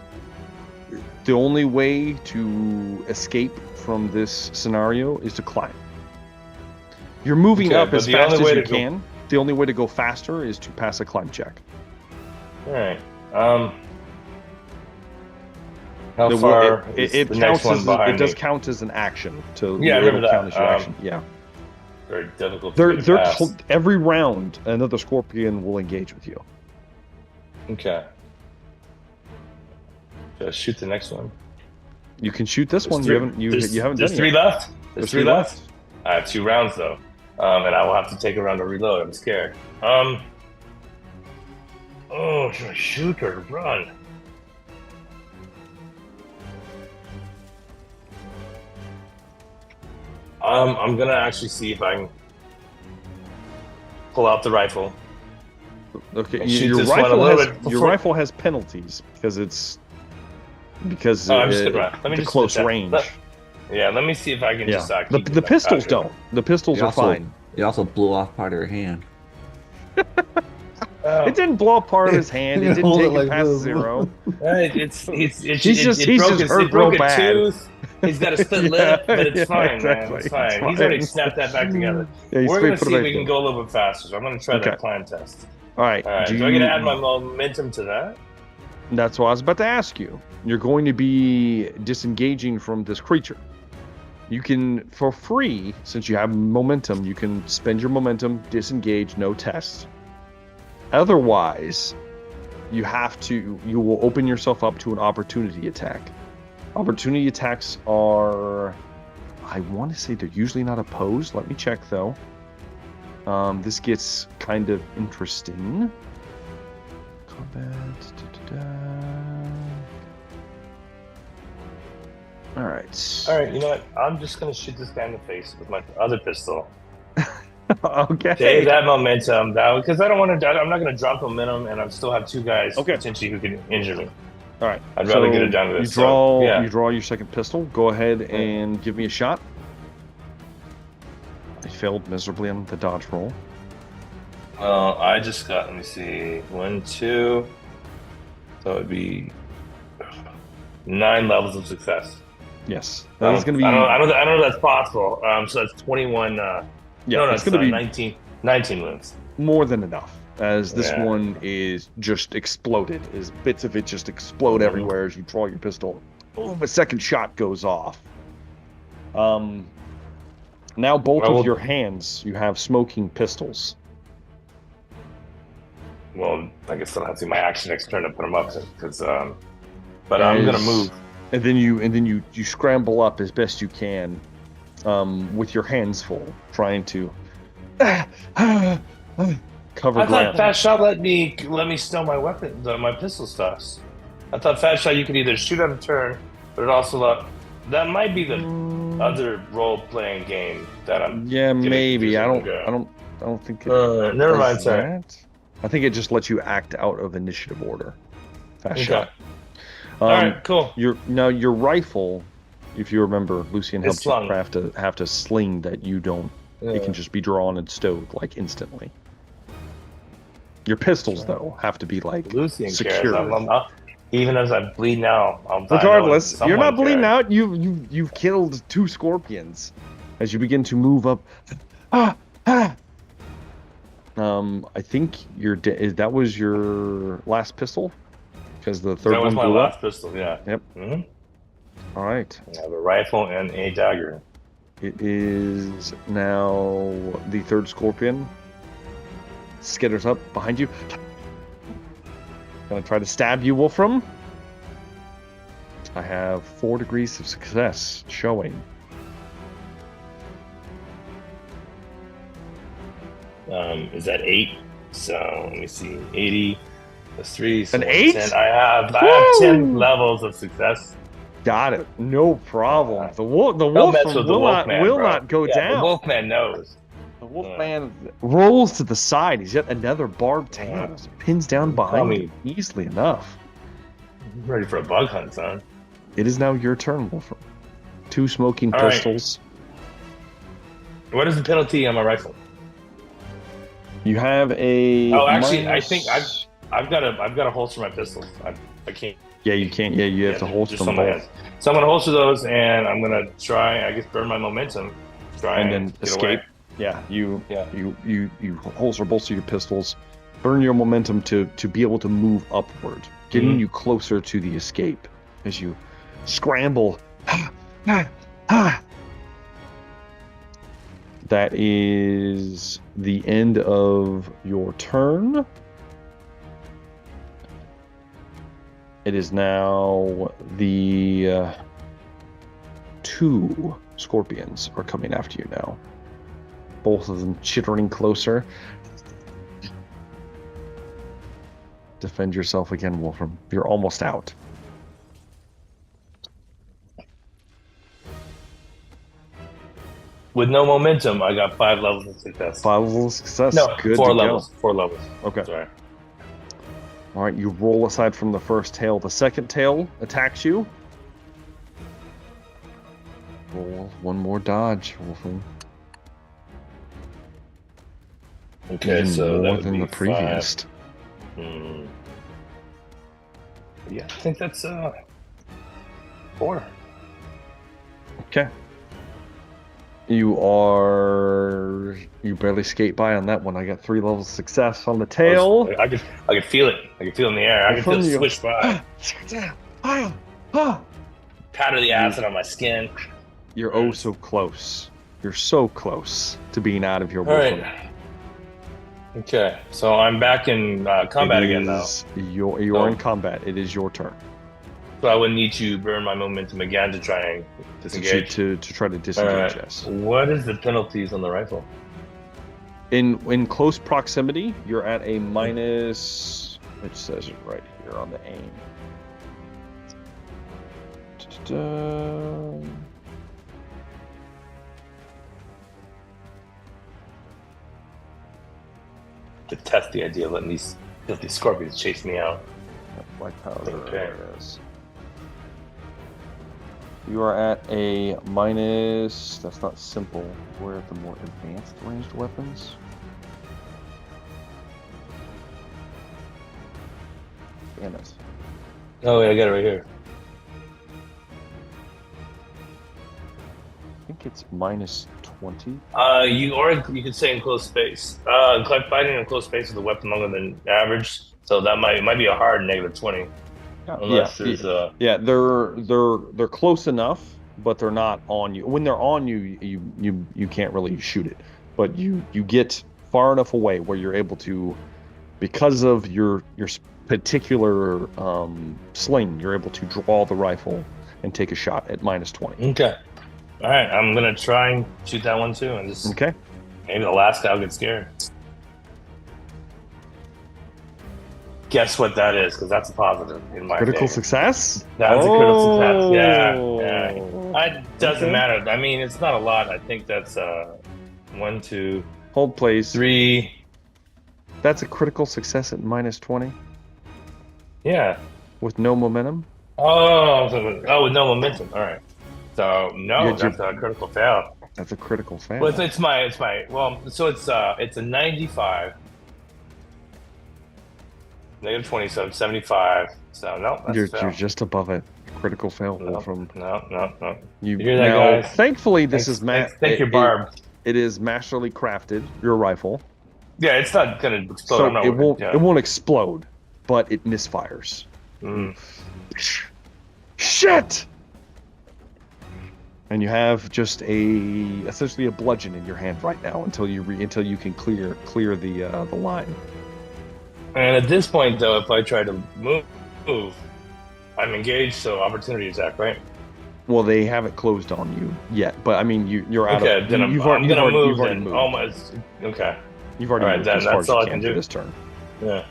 The only way to escape from this scenario is to climb. You're moving up as fast as you can. The only way to go faster is to pass a climb check. All right. How far is the next one behind me? It does count as an action. I remember that. Count as your action. Yeah. Very difficult. Every round, another scorpion will engage with you. Okay. Just shoot the next one. You can shoot this one. You haven't done it. There's 3 left. There's 3 left. I have 2 rounds though, and I will have to take a round to reload. I'm scared. Should I shoot or run? I'm gonna actually see if I can pull out the rifle. Okay, your rifle has penalties because it's I'm just gonna close range. Let me see if I can just. The pistols don't. The pistols are fine. It also blew off part of her hand. It didn't blow up part of his hand. It didn't take it past 0. It broke a tooth. He's got a split lip, but it's fine, man. It's fine. He's already snapped that back together. We're going to see if we can go a little bit faster. So I'm going to try that climb test. All right. Do I get to add my momentum to that? That's what I was about to ask you. You're going to be disengaging from this creature. You can, for free, since you have momentum, you can spend your momentum, disengage, no test. Otherwise, you will open yourself up to an opportunity attack. Opportunity attacks are, I want to say they're usually not opposed. Let me check though. This gets kind of interesting. Combat. All right. You know what? I'm just gonna shoot this guy in the face with my other pistol. Okay. Save that momentum, because I don't want to. I'm not gonna drop momentum, and I still have 2 guys potentially who can injure me. All right. I'd rather get it down to this. You draw your second pistol. Go ahead and give me a shot. I failed miserably on the dodge roll. I just got. Let me see. 1, 2. So it'd be 9 levels of success. Yes, that's going to be. I don't know if that's possible. So that's 21. It's going to be 19 moves. More than enough. as this one is just exploded, as bits of it just explode everywhere as you draw your pistol. Boom, a second shot goes off. Now both of your hands, you have smoking pistols. Well, I guess I'll have to do my action next turn to put them up, because but I'm gonna move. And then you scramble up as best you can, with your hands full, trying to cover ground. I thought Fast Shot let me stow my weapon, my pistol stuffs. I thought Fast Shot you could either shoot on a turn, but it also that might be the other role-playing game that I'm. Yeah, maybe. I don't think it. Never mind, sorry. I think it just lets you act out of initiative order. Fast Shot. All right, cool. Your rifle, if you remember, Lucian helped you slung. have to sling that you don't. It can just be drawn and stowed like instantly. Your pistols though have to be like Lucian secure. Cares. Even as I'm bleeding out, regardless, you're not bleeding out. You've killed 2 scorpions. As you begin to move up, I think that was your last pistol, because the third one blew up. That was my last pistol. Yeah. Yep. All right. I have a rifle and a dagger. It is now the third scorpion. Skitters up behind you. Gonna try to stab you, Wolfram. I have 4 degrees of success showing. Is that 8? So let me see. 80 plus 3. So an 8? 10. I have 10 levels of success. Got it. No problem. The Wolfman will not go down. The Wolfman knows. The Wolfman rolls to the side. He's got another barbed tail. Pins down behind him easily enough. I'm ready for a bug hunt, son. It is now your turn, Wolfram. 2 smoking pistols. Right. What is the penalty on my rifle? You have a. Oh, actually, I think I've got to holster my pistols. I can't. Yeah, you can't. Yeah, you have to holster them both. So I'm gonna holster those, and I'm gonna try. I guess burn my momentum. Try and then escape. Away. Yeah, you holster both of your pistols, burn your momentum to be able to move upward, getting you closer to the escape as you scramble. That is the end of your turn. It is now the 2 scorpions are coming after you now. Both of them chittering closer. Defend yourself again, Wolfram. You're almost out. With no momentum, I got 5 levels of success. 5 levels of success. No, good 4 to levels. Go. 4 levels. Okay. Sorry. All right, you roll aside from the first tail. The second tail attacks you. Roll 1 more dodge, Wolfram. Okay, even so more that would than be the previous. 5. Yeah, I think that's 4. Okay. You barely skate by on that one. I got 3 levels of success on the tail. I could feel it. I could feel it in the air. I could feel it swish by. Powder the acid on my skin. You're oh so close. You're so close to being out of your All Wolfram. right. Okay, so I'm back in combat again now. You are in combat. It is your turn. So I would need to burn my momentum again to try and disengage. To try to disengage, yes. What is the penalties on the rifle? In close proximity, you're at a minus. It says it right here on the aim. Detest the idea of letting these filthy scorpions chase me out. Black powder. Okay. There it is. You are at a minus. That's not simple. We're at the more advanced ranged weapons. Damn it. Oh, wait, I got it right here. think it's minus 20. You could say in close space. Fighting in close space with a weapon longer than average, so that might be a hard -20. Unless there's yeah, they're close enough, but they're not on you. When they're on you, you can't really shoot it, but you get far enough away where you're able to, because of your particular sling, you're able to draw the rifle and take a shot at -20. Okay. All right, I'm gonna try and shoot that one too, and just Okay. maybe the last guy will get scared. Guess what that is? Because that's a positive in my Critical favor. success? That's a critical success. Yeah. Oh. It doesn't matter. I mean, it's not a lot. I think that's 1, 2, Hold please. 3. That's a critical success at -20 Yeah. with no momentum. Oh, with no momentum. All right. So no, that's a critical fail. That's a critical fail. Well, it's my well. So it's a 95. -20, so 75. So no, that's a fail. You're just above it. Critical fail, Wolfram. No. You hear that, now, guys? thankfully, this is Thank you, Barb. It is masterly crafted. Your rifle, Yeah, it's not gonna explode. so I'm not it worried. won't. Yeah. It won't explode, but it misfires. Mm. Shit! And you have just essentially a bludgeon in your hand right now until you can clear the line. And at this point, though, if I try to move, I'm engaged, so opportunity attack, right? Well, they haven't closed on you yet, but I mean, you're out Okay, of. then I'm You've gonna move. You've already Then moved. almost. Okay. You've already All right, moved then as far that's as all you I can for do. this turn. Yeah.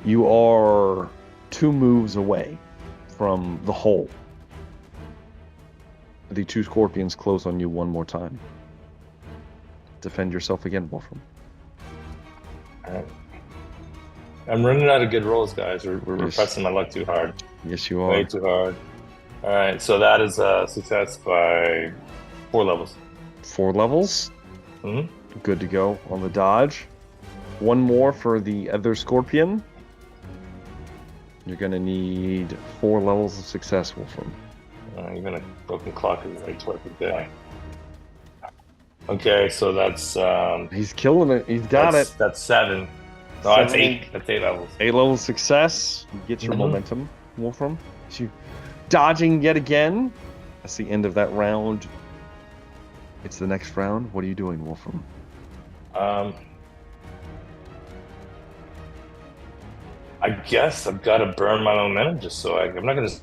You are 2 moves away from the hole. The 2 scorpions close on you one more time. Defend yourself again, Wolfram. All right. I'm running out of good rolls, guys. We're Yes. pressing my luck too hard. Yes, you are. Way too hard. All right, so that is a success by 4 levels. 4 levels. Mhm. Good to go on the dodge. 1 more for the other scorpion. You're gonna need 4 levels of success, Wolfram. Even a broken clock is like twice a day. Okay, so that's He's killing it. He's got it. That's 7. No, that's 7. 8. That's 8 levels. 8 levels of success. You get your Mhm. momentum, Wolfram. So you dodging yet again. That's the end of that round. It's the next round. What are you doing, Wolfram? I guess I've got to burn my momentum just so I'm not going to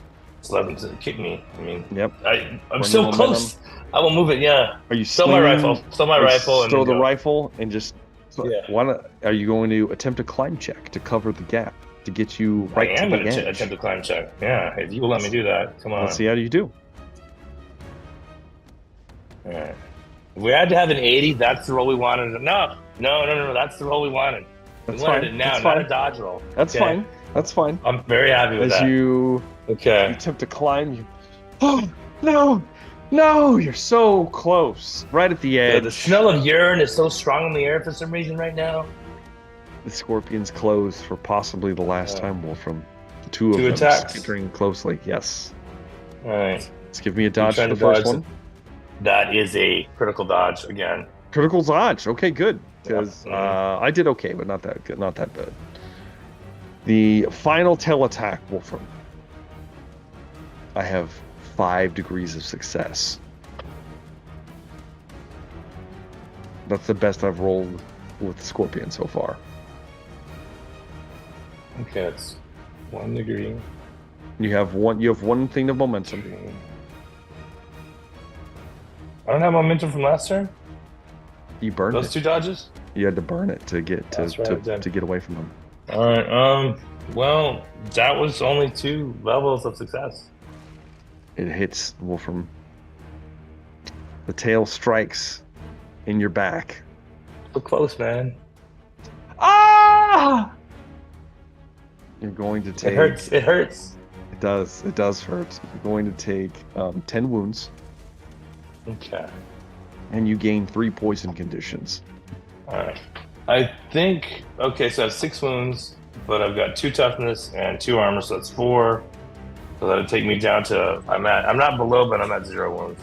just let them kick me. I mean, Yep. I'm Burn so your close. I will move it. Yeah. Are you Stow my rifle. Stow my rifle. And Stow then the go. rifle and just. Yeah. Are you going to attempt a climb check to cover the gap to get you right I to am the going to edge? attempt a climb check. Yeah, if you will let me do that. Come on. Let's see how you do. All right. If we had to have an 80, that's the roll we wanted. No. That's the roll we wanted. That's we wanted fine. it now, That's not fine. a dodge roll. That's Okay? fine. That's fine. I'm very happy with As that. you Okay. attempt to climb, you. Oh no! You're so close, right at the edge. The smell of urine is so strong in the air for some reason right now. The scorpions close for possibly the last time, Wolfram. The 2 of 2 them attacks. entering closely. Yes. All right. Let's give me a dodge trying for the to first dodge one. That is a critical dodge again. Critical dodge. Okay, good. Because Yep. I did okay, but not that good. Not that bad. The final tail attack, Wolfram. I have 5 degrees of success. That's the best I've rolled with the scorpion so far. Okay, it's 1 degree. You have one thing of momentum. I don't have momentum from last turn. You burned Those it. 2 dodges. You had to burn it to get That's right, I did. to get away from them. All right. Well, that was only 2 levels of success. It hits Wolfram. The tail strikes in your back. So close, man. Ah! You're going to take. It hurts. It hurts. It does. It does hurt. You're going to take 10 wounds, Okay. and you gain 3 poison conditions. All right. I think. Okay, so I have 6 wounds, but I've got 2 toughness and 2 armor, so that's 4. So that'll take me down to. I'm not below, but I'm at 0 wounds.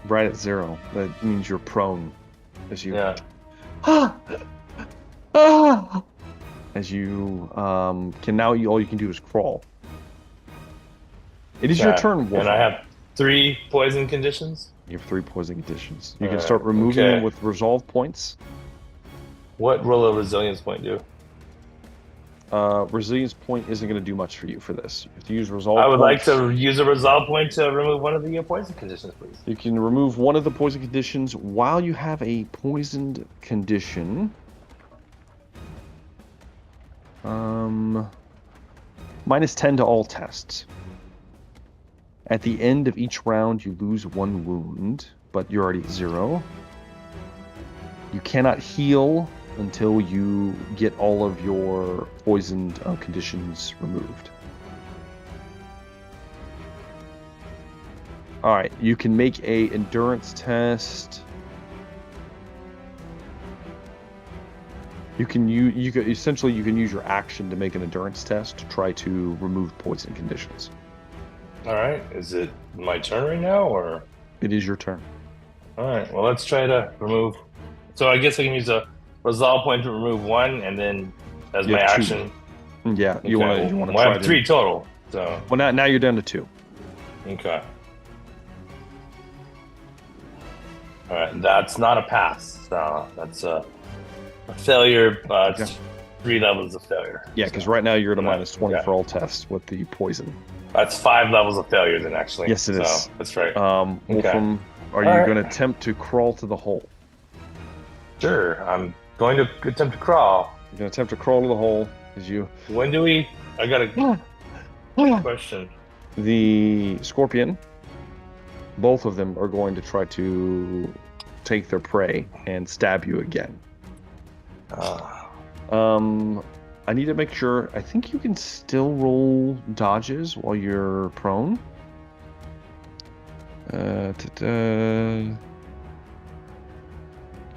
right at 0. That means you're prone as you Yeah. as you can now. All you can do is crawl. It is your Okay. turn, And Wolfram. I have 3 poison conditions. You have 3 poison conditions. You can Alright, start removing them okay. with resolve points. What will a resilience point do? Resilience point isn't going to do much for you for this. You have to use resolve I would like points. to use a resolve point to remove one of the poison conditions, please. You can remove one of the poison conditions while you have a poisoned condition. -10 to all tests. At the end of each round, you lose 1 wound, but you're already at 0. You cannot heal until you get all of your poisoned conditions removed. All right, you can make a endurance test. You can essentially you can use your action to make an endurance test to try to remove poison conditions. All right. Is it my turn right now, or? It is your turn. All right. Well, let's try to remove. So I guess I can use a resolve point to remove 1, and then as You my have 2. action. Yeah, you want to Well, I try have 3 total. So Well, now you're down to 2. okay. All right. That's not a pass. So that's a failure. It's Okay. 3 levels of failure. Yeah, because right now you're at a Yeah, -20 okay. for all tests with the poison. That's 5 levels of failure, then actually. Yes, it so, is. That's right. Wolfram, are you All right. going to attempt to crawl to the hole? Sure. I'm going to attempt to crawl. You're going to attempt to crawl to the hole as you. When do we? I got a question. The scorpion, both of them are going to try to take their prey and stab you again. I need to make sure. I think you can still roll dodges while you're prone. You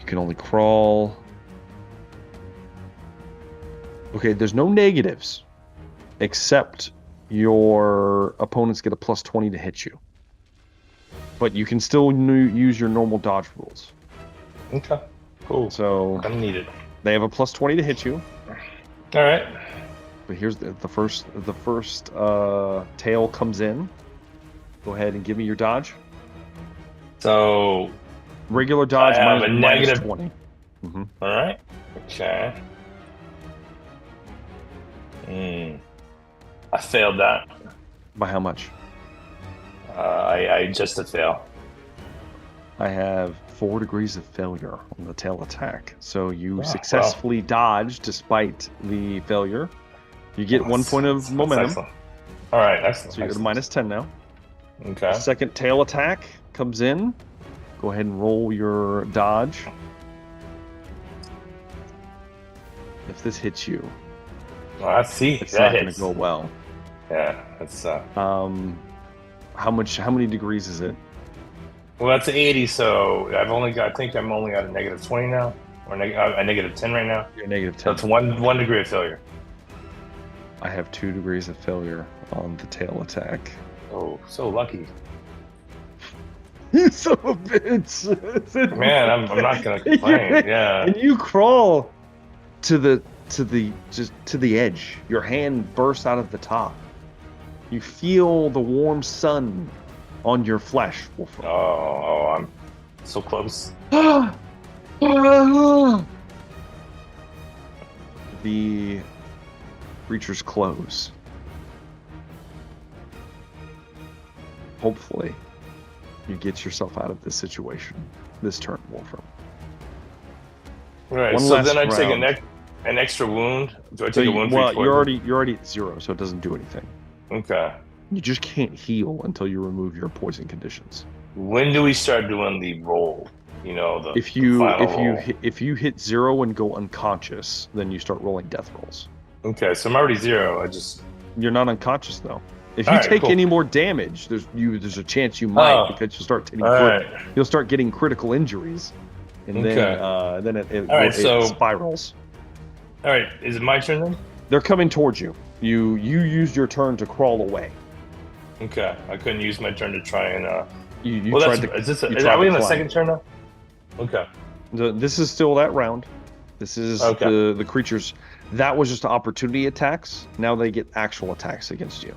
can only crawl. Okay, there's no negatives, except your opponents get a +20 to hit you. But you can still use your normal dodge rules. Okay. Cool. So I need it. they have a +20 to hit you. All right. But here's the first tail comes in. Go ahead and give me your dodge. So, Regular dodge I have minus, a negative- -20. Mm-hmm. all right. Okay. I failed that. By how much? I just a fail. I have 4 degrees of failure on the tail attack. So you wow. successfully dodged despite the failure. You get 1 point of That's momentum. excellent. All right. Excellent. So you're at a excellent. -10 now. Okay. Second tail attack comes in. Go ahead and roll your dodge. If this hits you, Well, see. it's That not going hits. to go well. Yeah. That's How many degrees is it? well. That's 80. So I think I'm only at a -20 now, or a -10 right now. You're -10. So it's one degree of failure. I have 2 degrees of failure on the tail attack. Oh, so lucky. You son of a bitch! Man, I'm not gonna complain. Yeah. And you crawl to the edge. Your hand bursts out of the top. You feel the warm sun on your flesh, Wolfram. Oh, I'm so close. The creatures close. Hopefully, you get yourself out of this situation this turn, Wolfram. Right. One So last then I take round. an extra wound. Do I So take a wound? well, for each you're poison? already at 0, so it doesn't do anything. Okay. You just can't heal until you remove your poison conditions. When do we start doing the roll? You know, the If you final roll. if you hit 0 and go unconscious, then you start rolling death rolls. Okay, so I'm already 0. I just You're not unconscious though. If you All right, take cool. any more damage, there's a chance you might Oh. because you'll all right. you'll start getting critical injuries, and Okay. then it All right, so- spirals. All right. Is it my turn then? They're coming towards you. You used your turn to crawl away. Okay. I couldn't use my turn to try and You Well, tried that's to. are we in the second turn now? Okay. This is still that round. This is Okay. the creatures. That was just opportunity attacks. Now they get actual attacks against you.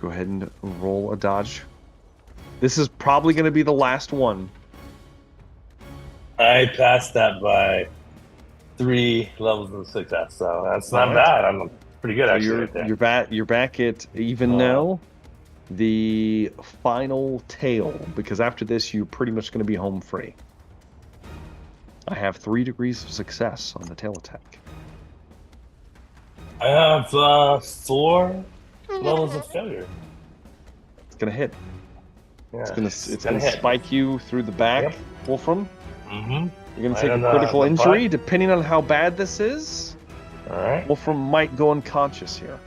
Go ahead and roll a dodge. This is probably going to be the last one. I passed that by 3 levels of success, so that's not Alright. bad. I'm pretty good So actually right there. you're back at even now. The final tail, because after this you're pretty much going to be home free. I have 3 degrees of success on the tail attack. I have 4 levels of failure. It's going to hit. Yeah, It's gonna spike you through the back, Yep. Wolfram. Mm-hmm. You're gonna take a critical the injury, butt. depending on how bad this is. All right. Wolfram might go unconscious here.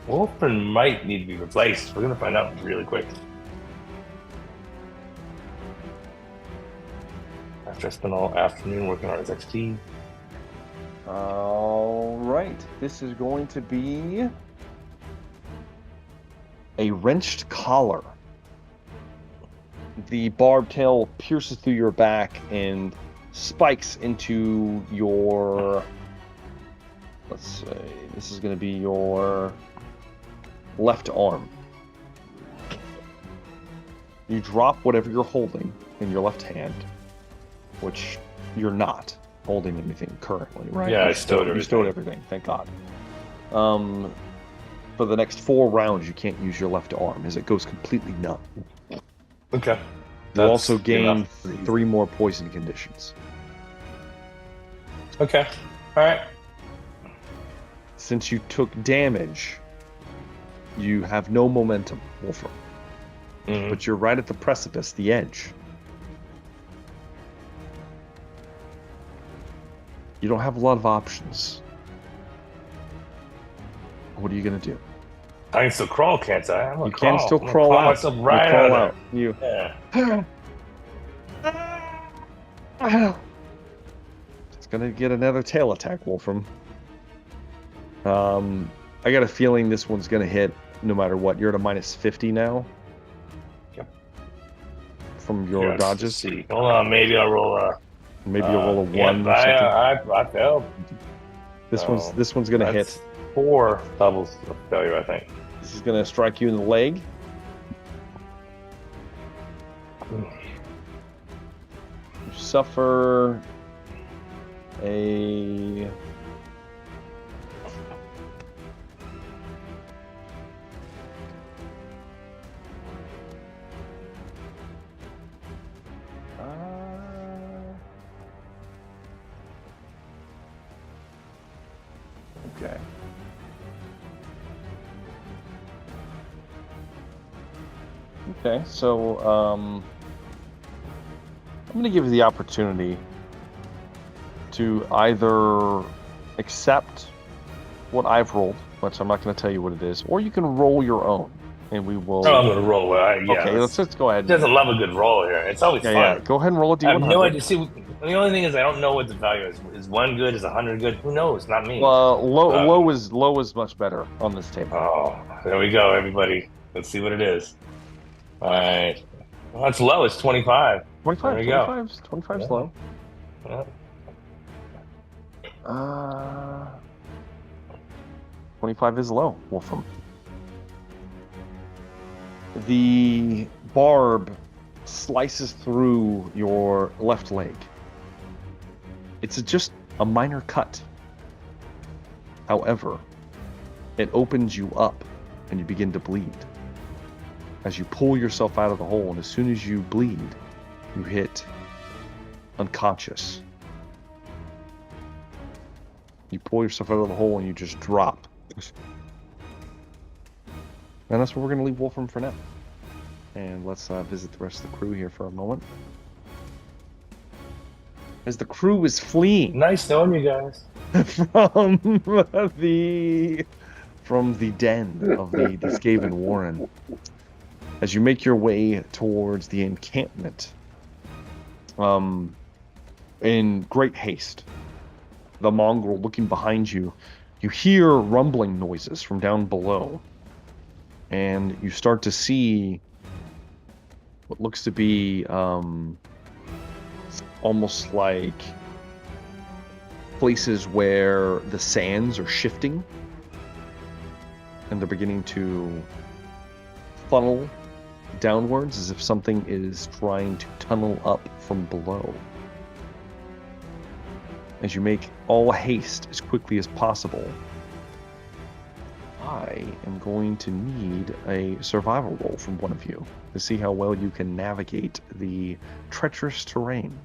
Wolfram might need to be replaced. We're gonna find out really quick. After I spent all afternoon working on his XP. All right, this is going to be a wrenched collar. The barbed tail pierces through your back and spikes into your, let's say, this is going to be your left arm. You drop whatever you're holding in your left hand, which you're not holding anything currently, right? Yeah, You stowed everything, thank God. For the next 4 rounds, you can't use your left arm as it goes completely numb. Okay. You'll also gain 3 more poison conditions. Okay. All right. Since you took damage, you have no momentum, Wolfram. Mm-hmm. But you're right at the precipice, the edge. You don't have a lot of options. What are you gonna do? I can still crawl, can't I? I'm gonna You crawl. can still I'm gonna crawl out. myself right you crawl out. out. You. Yeah. It's gonna get another tail attack, Wolfram. I got a feeling this one's gonna hit no matter what. You're at a -50 now. Yep. From your Yes, dodges. let's see. Hold on, maybe I'll roll a. Maybe you'll roll a 1 yep, or something. I failed. This one's gonna That's hit. 4 levels of failure, I think. This is gonna strike you in the leg. You suffer a okay. Okay, so I'm going to give you the opportunity to either accept what I've rolled, which I'm not going to tell you what it is, or you can roll your own, and we will. Oh, I'm gonna roll. Yeah. Okay, let's go ahead. He doesn't love a good roll here. It's always fun. Yeah. Go ahead and roll a D100. I have no idea. See, the only thing is I don't know what the value is. Is 1 good? Is 100 good? Who knows? Not me. Low is much better on this table. Oh, there we go, everybody. Let's see what it is. All right. Well, it's low. It's 25. 25. There we go. 25's low. Yeah. 25 is low, Wolfram. The barb slices through your left leg. It's just a minor cut. However, it opens you up and you begin to bleed. As you pull yourself out of the hole, and as soon as you bleed, you hit unconscious. You pull yourself out of the hole and you just drop. And that's where we're going to leave Wolfram for now. And let's visit the rest of the crew here for a moment. As the crew is fleeing Nice knowing you guys. from the den of the Skaven Warren. As you make your way towards the encampment, in great haste, the mongrel looking behind you, you hear rumbling noises from down below. and you start to see what looks to be almost like places where the sands are shifting and they're beginning to funnel downwards as if something is trying to tunnel up from below. As you make all haste as quickly as possible, I am going to need a survival roll from one of you to see how well you can navigate the treacherous terrain.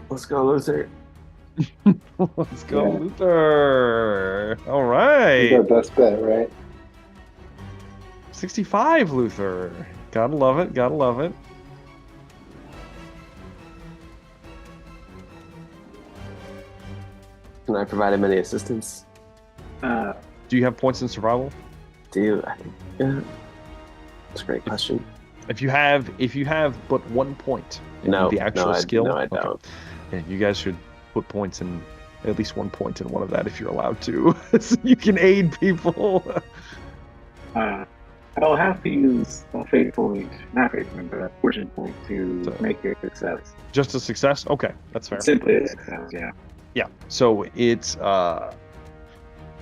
Let's go, loser. Let's go, Yeah. Luther. All He's right. our best bet, right? 65, Luther. Gotta love it. Gotta love it. Can I provide him any assistance? Do you have points in survival? Do you? I think, yeah. That's a great question. If you have but 1 point in No, the actual no, skill, no, I okay. don't. Yeah, you guys should put points in, at least 1 point in one of that if you're allowed to, so you can aid people. I'll have to use a fate point, not fate point, but a fortune point to make your success. Just a success? Okay, that's fair. Simply a success, yeah. Yeah. So it's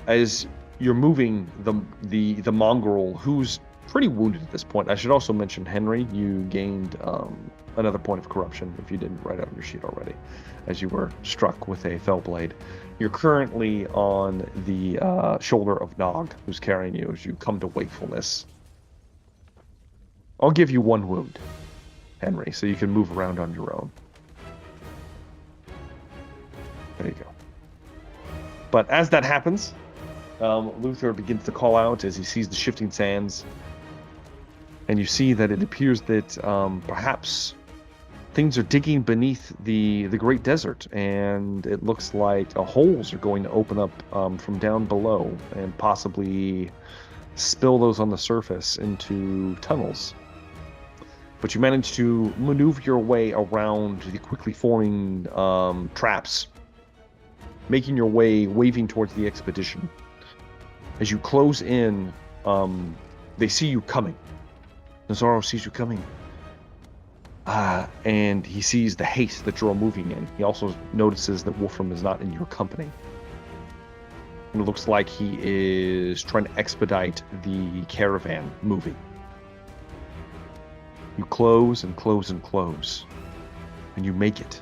as you're moving the mongrel, who's pretty wounded at this point. I should also mention, Henry, you gained another point of corruption if you didn't write out on your sheet already, as you were struck with a fell blade. You're currently on the shoulder of Nog, who's carrying you as you come to wakefulness. I'll give you 1 wound, Henry, so you can move around on your own. There you go. But as that happens, Luther begins to call out as he sees the shifting sands. And you see that it appears that perhaps things are digging beneath the great desert. And it looks like holes are going to open up from down below and possibly spill those on the surface into tunnels. But you manage to maneuver your way around the quickly forming traps, making your way, waving towards the expedition. As you close in, they see you coming. Nazaro sees you coming. And he sees the haste that you're all moving in. He also notices that Wolfram is not in your company. And it looks like he is trying to expedite the caravan moving. You close and close and close. And you make it.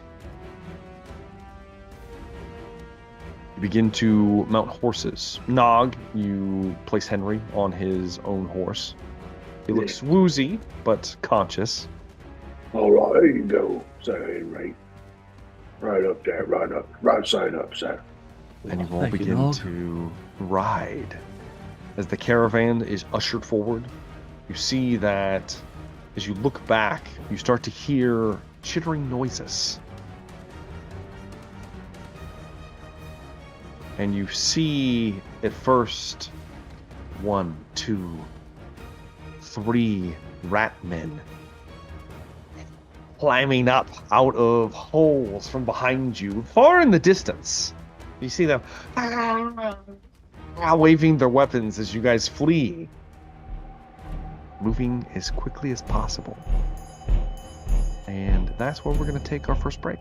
You begin to mount horses. Nog, you place Henry on his own horse. He looks woozy, but conscious. All right, there you go, Sir Henry. Right up there, right side up, sir. And you all Thank you, begin Nog. to ride. As the caravan is ushered forward, you see that as you look back, you start to hear chittering noises. And you see at first 1, 2, 3 rat men climbing up out of holes from behind you, far in the distance. You see them waving their weapons as you guys flee, moving as quickly as possible. And that's where we're going to take our first break.